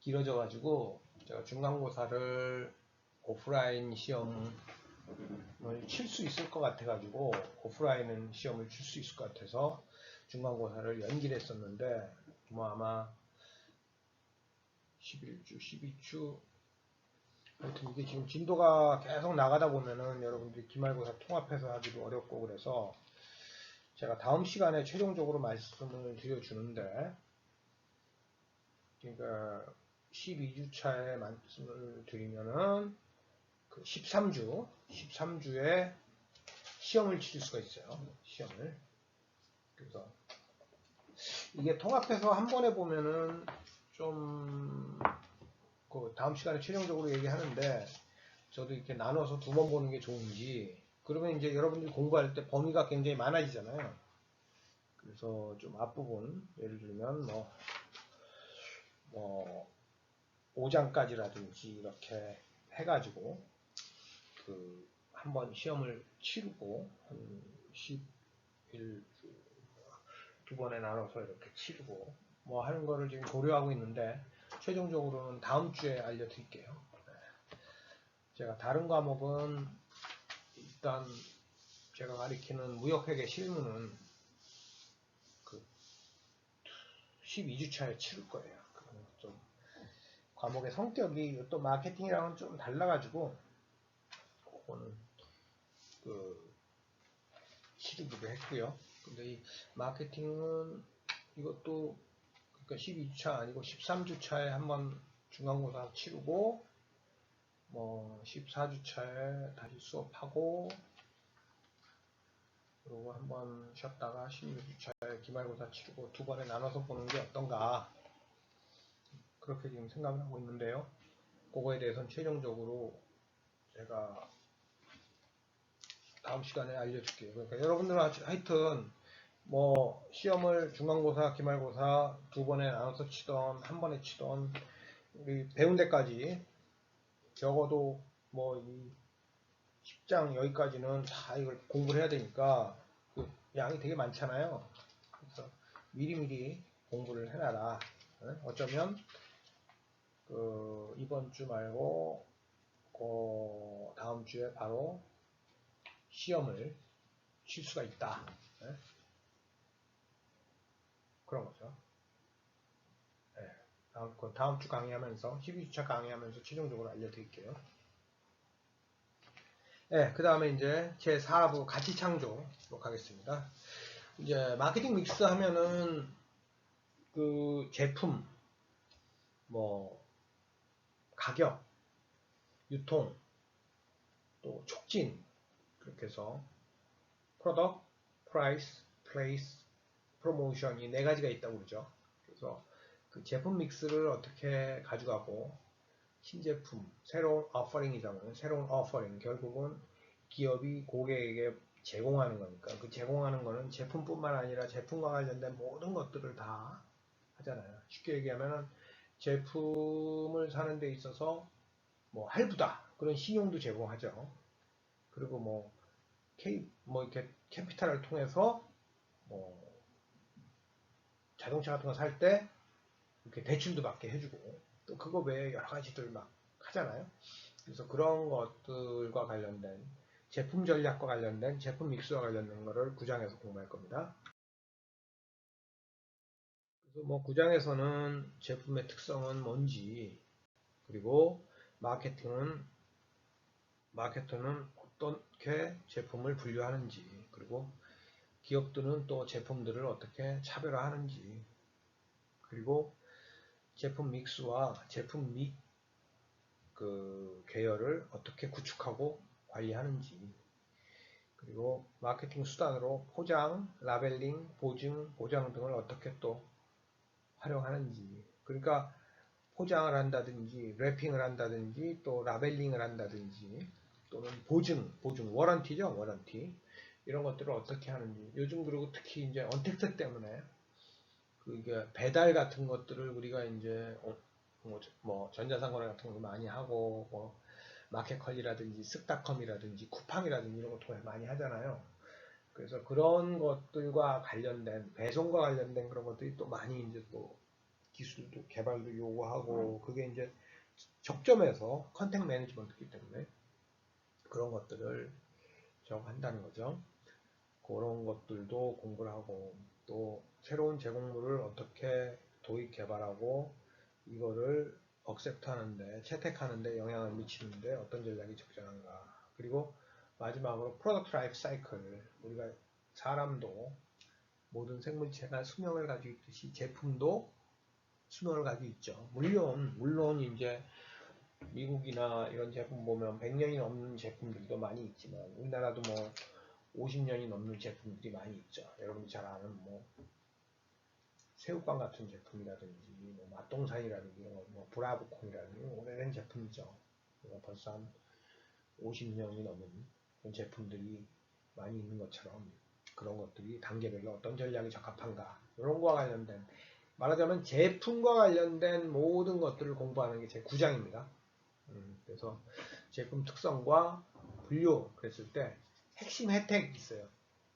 길어져 가지고 제가 중간고사를 오프라인 시험을 칠 수 있을 것 같아 가지고 오프라인 시험을 칠 수 있을 것 같아서 중간고사를 연기를 했었는데 뭐 아마 11주, 12주 하여튼 이게 지금 진도가 계속 나가다 보면은 여러분들이 기말고사 통합해서 하기도 어렵고 그래서 제가 다음 시간에 최종적으로 말씀을 드려주는데 그러니까 12주차에 말씀을 드리면은 그 13주에 시험을 치를 수가 있어요. 시험을. 그래서 이게 통합해서 한 번에 보면은 좀 그 다음 시간에 최종적으로 얘기하는데 저도 이렇게 나눠서 두 번 보는 게 좋은지 그러면 이제 여러분들이 공부할 때 범위가 굉장히 많아지잖아요. 그래서 좀 앞부분 예를 들면 뭐 5장까지라든지 이렇게 해가지고 그 한번 시험을 치르고 한 11주 두 번에 나눠서 이렇게 치르고 뭐 하는 거를 지금 고려하고 있는데 최종적으로는 다음 주에 알려드릴게요. 제가 다른 과목은 일단 제가 가리키는 무역회계 실무는 그 12주차에 치를 거예요. 좀 과목의 성격이 또 마케팅이랑은 좀 달라가지고 그거는 그 치르기도 했고요. 근데 이 마케팅은 이것도 그러니까 12주차 아니고 13주차에 한번 중간고사 치르고 뭐 14주차에 다시 수업하고 그리고 한번 쉬었다가 16주차에 기말고사 치르고 두 번에 나눠서 보는 게 어떤가 그렇게 지금 생각을 하고 있는데요. 그거에 대해서는 최종적으로 제가 다음 시간에 알려줄게요. 그러니까 여러분들은 하여튼 뭐 시험을 중간고사, 기말고사 두 번에 나눠서 치던 한 번에 치던 우리 배운 데까지 적어도 뭐 이 10장 여기까지는 다 이걸 공부를 해야 되니까 그 양이 되게 많잖아요. 그래서 미리미리 공부를 해놔라. 어쩌면 그 이번 주 말고 그 다음 주에 바로 시험을 칠 수가 있다. 그런 거죠. 다음 주 강의하면서 12주차 강의하면서 최종적으로 알려드릴게요. 그 다음에 이제 제 4부 가치 창조로 가겠습니다. 이제 마케팅 믹스 하면은 그 제품, 뭐 가격, 유통, 또 촉진 그렇게 해서 프로덕트, 프라이스, 플레이스, 프로모션 이 네 가지가 있다고 그러죠. 그래서 그 제품 믹스를 어떻게 가져가고 신제품, 새로운 오퍼링이잖아요. 새로운 오퍼링 결국은 기업이 고객에게 제공하는 거니까 그 제공하는 거는 제품뿐만 아니라 제품과 관련된 모든 것들을 다 하잖아요. 쉽게 얘기하면은 제품을 사는 데 있어서 뭐 할부다 그런 신용도 제공하죠. 그리고 뭐 이렇게 캐피탈을 통해서 뭐 자동차 같은 거 살 때 이렇게 대출도 받게 해주고 또 그거 외에 여러 가지들 막 하잖아요. 그래서 그런 것들과 관련된 제품 전략과 관련된 제품 믹스와 관련된 거를 9장에서 공부할 겁니다. 그래서 뭐 9장에서는 제품의 특성은 뭔지, 그리고 마케팅은 마케터는 어떻게 제품을 분류하는지, 그리고 기업들은 또 제품들을 어떻게 차별화하는지, 그리고 제품 믹스와 제품 및 그 계열을 어떻게 구축하고 관리하는지, 그리고 마케팅 수단으로 포장, 라벨링, 보증, 보장 등을 어떻게 또 활용하는지. 그러니까 포장을 한다든지 래핑을 한다든지 또 라벨링을 한다든지 또는 보증, 워런티죠, 워런티. 이런 것들을 어떻게 하는지. 요즘 그리고 특히 이제 언택트 때문에 그 이게 배달 같은 것들을 우리가 이제 뭐 전자상거래 같은 거 많이 하고 뭐 마켓컬리라든지 쓱닷컴이라든지 쿠팡이라든지 이런 거 통해 많이 하잖아요. 그래서 그런 것들과 관련된 배송과 관련된 그런 것들이 또 많이 이제 또 기술도 개발도 요구하고 그게 이제 적점에서 컨택 매니지먼트이기 때문에 그런 것들을 저거 한다는 거죠. 그런 것들도 공부를 하고 또 새로운 제공물을 어떻게 도입 개발하고 이거를 억셉트하는데 채택하는데 영향을 미치는데 어떤 전략이 적절한가. 그리고 마지막으로 프로덕트 라이프 사이클. 우리가 사람도 모든 생물체가 수명을 가지고 있듯이 제품도 수명을 가지고 있죠. 물론 이제 미국이나 이런 제품 보면 100년이 넘는 제품들도 많이 있지만 우리나라도 뭐 50년이 넘는 제품들이 많이 있죠. 여러분이 잘 아는 뭐 새우깡 같은 제품이라든지 뭐 맛동산이라든지 뭐 브라보콘이라든지 오래된 제품이죠. 벌써 한 50년이 넘은 그런 제품들이 많이 있는 것처럼 그런 것들이 단계별로 어떤 전략이 적합한가 이런 거와 관련된 말하자면 제품과 관련된 모든 것들을 공부하는 게 제 9장입니다. 그래서 제품 특성과 분류 그랬을 때 핵심 혜택 있어요.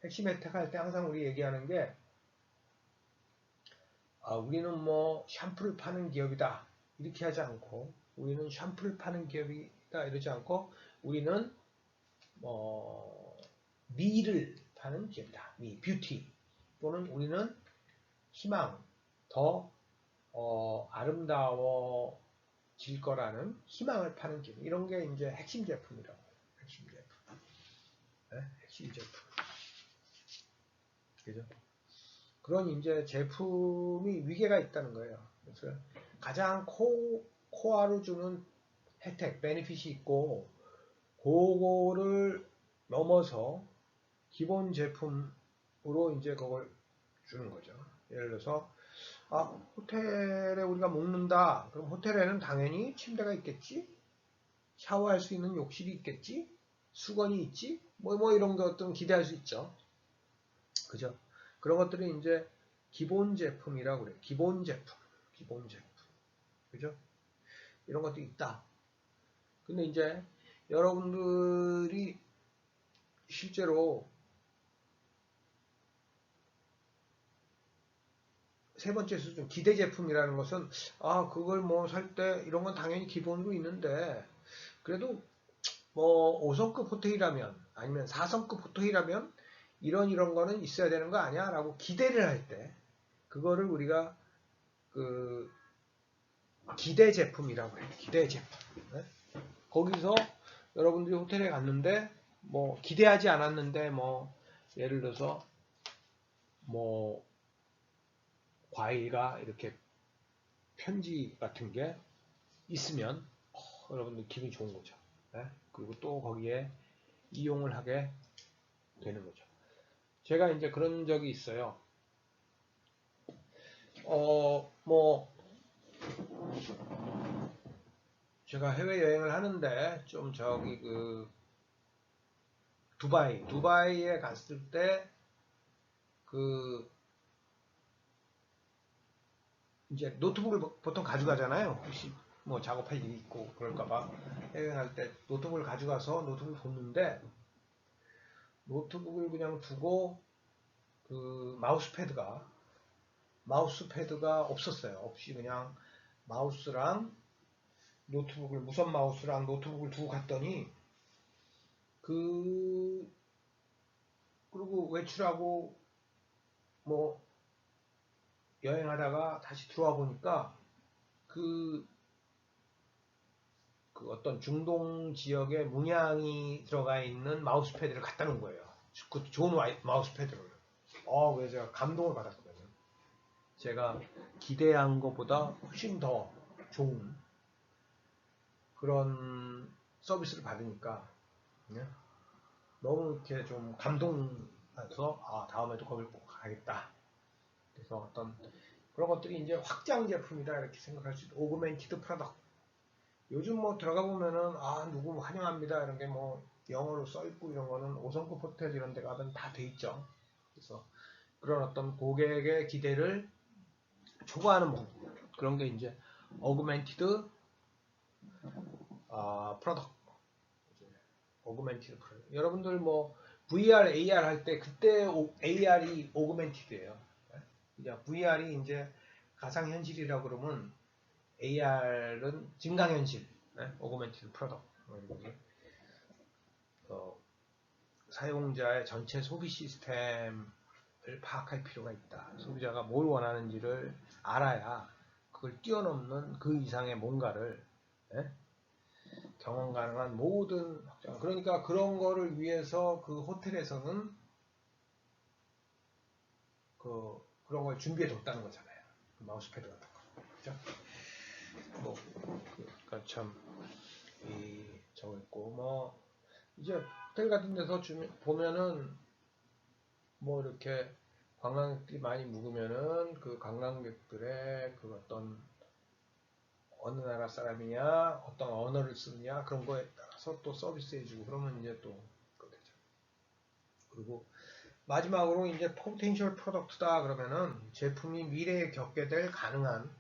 핵심 혜택 할 때 항상 우리 얘기하는 게 우리는 뭐 샴푸를 파는 기업이다 이렇게 하지 않고 우리는 샴푸를 파는 기업이다 이러지 않고 우리는 미를 파는 기업이다. 미, 뷰티 또는 우리는 희망, 더 아름다워질 거라는 희망을 파는 기업 이런 게 이제 핵심 제품이라고 해요. 핵심 제품. 네? 핵심 제품. 그죠? 그런 이제 제품이 위계가 있다는 거예요. 그래서 가장 코어로 주는 혜택, 베네핏이 있고, 그거를 넘어서 기본 제품으로 이제 그걸 주는 거죠. 예를 들어서, 호텔에 우리가 묵는다. 그럼 호텔에는 당연히 침대가 있겠지? 샤워할 수 있는 욕실이 있겠지? 수건이 있지? 뭐 이런 것들은 기대할 수 있죠. 그죠? 그런 것들이 이제 기본 제품이라고 그래요. 기본 제품. 기본 제품. 그죠? 이런 것도 있다. 근데 이제 여러분들이 실제로 세 번째 수준 기대 제품이라는 것은 그걸 뭐 살 때 이런 건 당연히 기본으로 있는데 그래도 뭐 5성급 호텔이라면 아니면 4성급 호텔이라면 이런 거는 있어야 되는 거 아니야? 라고 기대를 할 때 그거를 우리가 그 기대 제품이라고 해요. 기대 제품. 네? 거기서 여러분들이 호텔에 갔는데 뭐 기대하지 않았는데 뭐 예를 들어서 뭐 과일과 이렇게 편지 같은 게 있으면 여러분들 기분이 좋은 거죠. 네? 그리고 또 거기에 이용을 하게 되는 거죠. 제가 이제 그런 적이 있어요. 뭐 제가 해외 여행을 하는데 좀 저기 그 두바이에 갔을 때 그 이제 노트북을 보통 가져가잖아요. 혹시 뭐 작업할 일이 있고 그럴까봐 여행할 때 노트북을 가져가서 노트북을 보는데 노트북을 그냥 두고 그 마우스패드가 없었어요. 없이 그냥 마우스랑 무선 마우스랑 노트북을 두고 갔더니 그리고 외출하고 뭐 여행하다가 다시 들어와 보니까 그 어떤 중동 지역에 문양이 들어가 있는 마우스패드를 갖다 놓은 거예요. 그 좋은 마우스패드를. 그래서 제가 감동을 받았거든요. 제가 기대한 것보다 훨씬 더 좋은 그런 서비스를 받으니까 너무 이렇게 좀 감동해서 다음에도 거길 꼭 가겠다. 그래서 어떤 그런 것들이 이제 확장 제품이다 이렇게 생각할 수 있고 오그멘티드 프로덕트. 요즘 뭐 들어가 보면은 누구 환영합니다 이런 게 뭐 영어로 써 있고 이런 거는 5성급 호텔 이런 데 가면 다 돼 있죠. 그래서 그런 어떤 고객의 기대를 초과하는 그런 게 이제 어그멘티드 프로덕트. 어그멘티드 프로덕트. 여러분들 뭐 VR, AR 할 때 그때 AR이 오그멘티드예요. 이제 VR이 이제 가상현실이라고 그러면 AR은 증강현실, 오그멘티드 프로덕트. 사용자의 전체 소비 시스템을 파악할 필요가 있다. 소비자가 뭘 원하는지를 알아야 그걸 뛰어넘는 그 이상의 뭔가를 경험 가능한 모든 확장. 그러니까 그런 거를 위해서 그 호텔에서는 그런 걸 준비해 뒀다는 거잖아요. 그 마우스패드 같은 거. 그죠? 그러니까 참, 저거 있고, 이제 호텔 같은 데서 보면은, 이렇게 관광객들이 많이 묵으면은 그 관광객들의 그 어떤 어느 나라 사람이냐, 어떤 언어를 쓰느냐, 그런 거에 따라서 또 서비스 해주고, 그러면 이제 또, 그거 되죠. 그리고 마지막으로 이제 포텐셜 프로덕트다 그러면은 제품이 미래에 겪게 될 가능한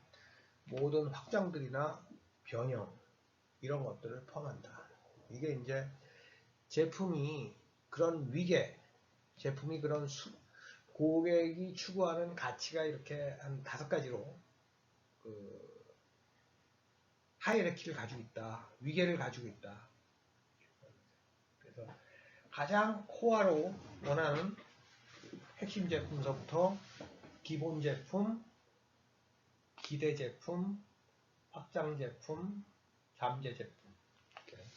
모든 확장들이나 변형, 이런 것들을 포함한다. 이게 이제 제품이 그런 위계, 제품이 그런 고객이 추구하는 가치가 이렇게 한 5가지로 하이라키를 가지고 있다. 위계를 가지고 있다. 그래서 가장 코어로 원하는 핵심 제품서부터 기본 제품, 기대 제품, 확장 제품, 잠재 제품. 이렇게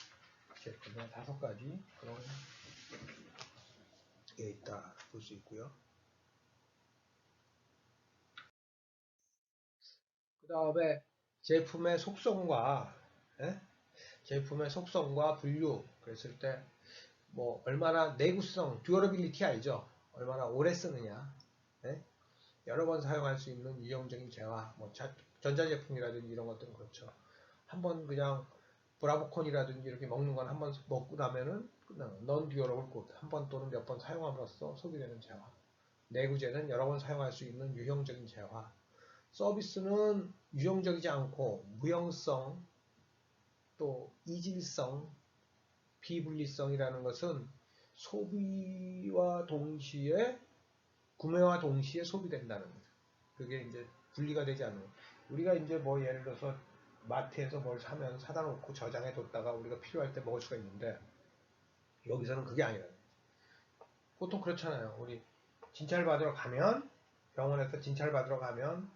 제품의 5가지 그런 게 있다 볼 수 있고요. 그 다음에 제품의 속성과 분류 그랬을 때 얼마나 내구성, 듀어러빌리티 알죠? 얼마나 오래 쓰느냐, 여러 번 사용할 수 있는 유용적인 재화, 전자제품이라든지 이런 것들은 그렇죠. 한번 그냥 브라보콘이라든지 이렇게 먹는 건 한번 먹고 나면은 넌 듀어러블 굿, 한 번 또는 몇 번 사용함으로써 소비되는 재화. 내구재는 여러 번 사용할 수 있는 유용적인 재화. 서비스는 유용적이지 않고 무형성, 또 이질성, 비분리성이라는 것은 소비와 동시에 구매와 동시에 소비된다는 거죠. 그게 이제 분리가 되지 않는 거죠. 우리가 이제 예를 들어서 마트에서 뭘 사면 사다 놓고 저장해 뒀다가 우리가 필요할 때 먹을 수가 있는데 여기서는 그게 아니라 보통 그렇잖아요. 우리 진찰 받으러 가면 병원에서 진찰 받으러 가면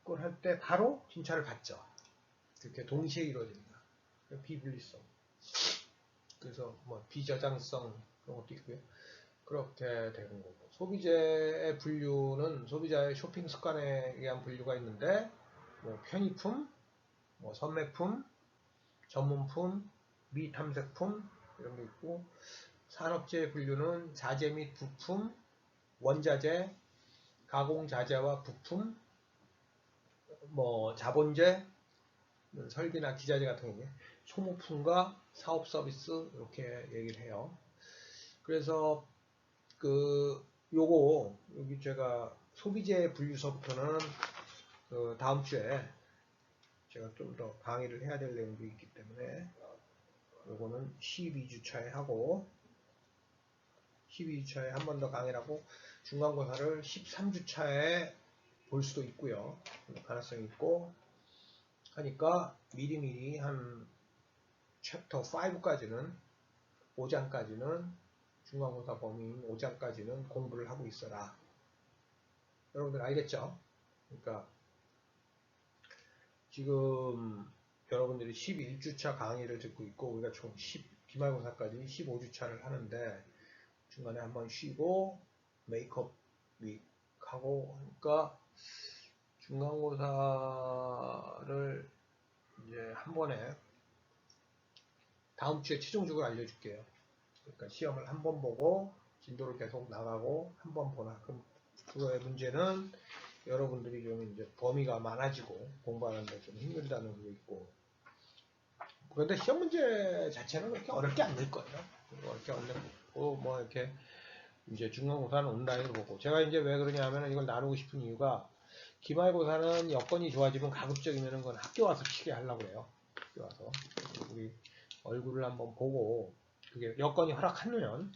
그걸 할 때 바로 진찰을 받죠. 그렇게 동시에 이루어진다. 비분리성. 그래서 비저장성 그런 것도 있고요. 그렇게 되는 거고. 소비재의 분류는 소비자의 쇼핑 습관에 의한 분류가 있는데 편의품, 선매품, 전문품, 미탐색품 이런 게 있고 산업재의 분류는 자재 및 부품, 원자재, 가공자재와 부품, 자본재, 설비나 기자재 같은 게 소모품과 사업 서비스 이렇게 얘기를 해요. 그래서 여기 제가 소비재 분류서부터는 다음 주에 제가 좀 더 강의를 해야 될 내용도 있기 때문에 요거는 12주차에 하고 12주차에 한 번 더 강의를 하고 중간고사를 13주차에 볼 수도 있고요. 가능성이 있고 하니까 미리미리 한 챕터 5까지는 5장까지는 중간고사 범위인 5장까지는 공부를 하고 있어라. 여러분들 알겠죠? 그러니까 지금 여러분들이 11주차 강의를 듣고 있고 우리가 총 기말고사까지 15주차를 하는데 중간에 한번 쉬고 메이크업 윅 하고 하니까 중간고사를 이제 한 번에 다음 주에 최종적으로 알려줄게요. 그러니까 시험을 한 번 보고 진도를 계속 나가고 한 번 보나. 그럼 그거의 문제는 여러분들이 좀 이제 범위가 많아지고 공부하는데 좀 힘들다는 게 있고. 그런데 시험 문제 자체는 그렇게 어렵게 안 될 거예요. 어렵게 안 되고 뭐 이렇게 이제 중간고사는 온라인으로 보고. 제가 이제 왜 그러냐면은 이걸 나누고 싶은 이유가 기말고사는 여건이 좋아지면 가급적이면은 그건 학교 와서 치게 하려고 해요. 학교 와서 우리 얼굴을 한번 보고 그게 여건이 허락하면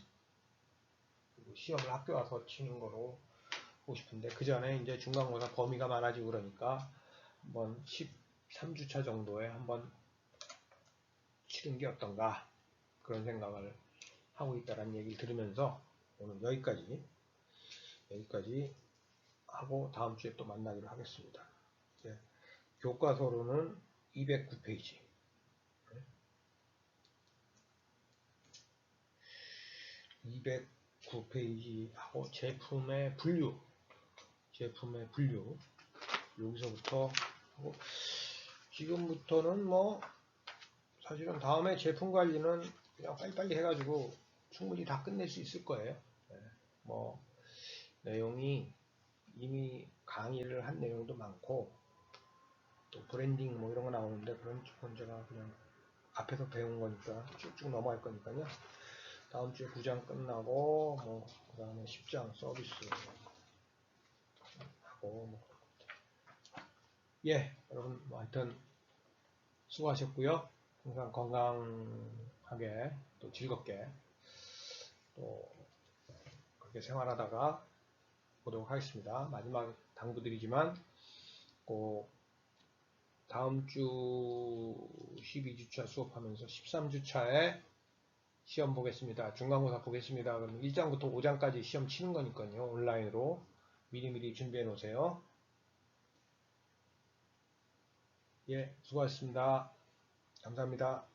시험을 학교 와서 치는 거로 하고 싶은데 그 전에 이제 중간고사 범위가 많아지고 그러니까 한번 13주차 정도에 한번 치는 게 어떤가 그런 생각을 하고 있다라는 얘기를 들으면서 오늘 여기까지 하고 다음 주에 또 만나기로 하겠습니다. 교과서로는 209페이지 209페이지하고 제품의 분류 여기서부터 하고 지금부터는 뭐 사실은 다음에 제품 관리는 그냥 빨리빨리 해가지고 충분히 다 끝낼 수 있을 거예요. 뭐 내용이 이미 강의를 한 내용도 많고 또 브랜딩 뭐 이런 거 나오는데 그런 쪽은 제가 그냥 앞에서 배운 거니까 쭉쭉 넘어갈 거니까요. 다음 주에 9장 끝나고 뭐 그 다음에 10장 서비스 하고 뭐. 예, 여러분 뭐 하여튼 수고하셨고요. 항상 건강하게 또 즐겁게 또 그렇게 생활하다가 보도록 하겠습니다. 마지막 당부드리지만 꼭 다음 주 12주차 수업하면서 13주차에 시험 보겠습니다. 중간고사 보겠습니다. 그럼 1장부터 5장까지 시험 치는 거니까요. 온라인으로 미리미리 준비해 놓으세요. 예, 수고하셨습니다. 감사합니다.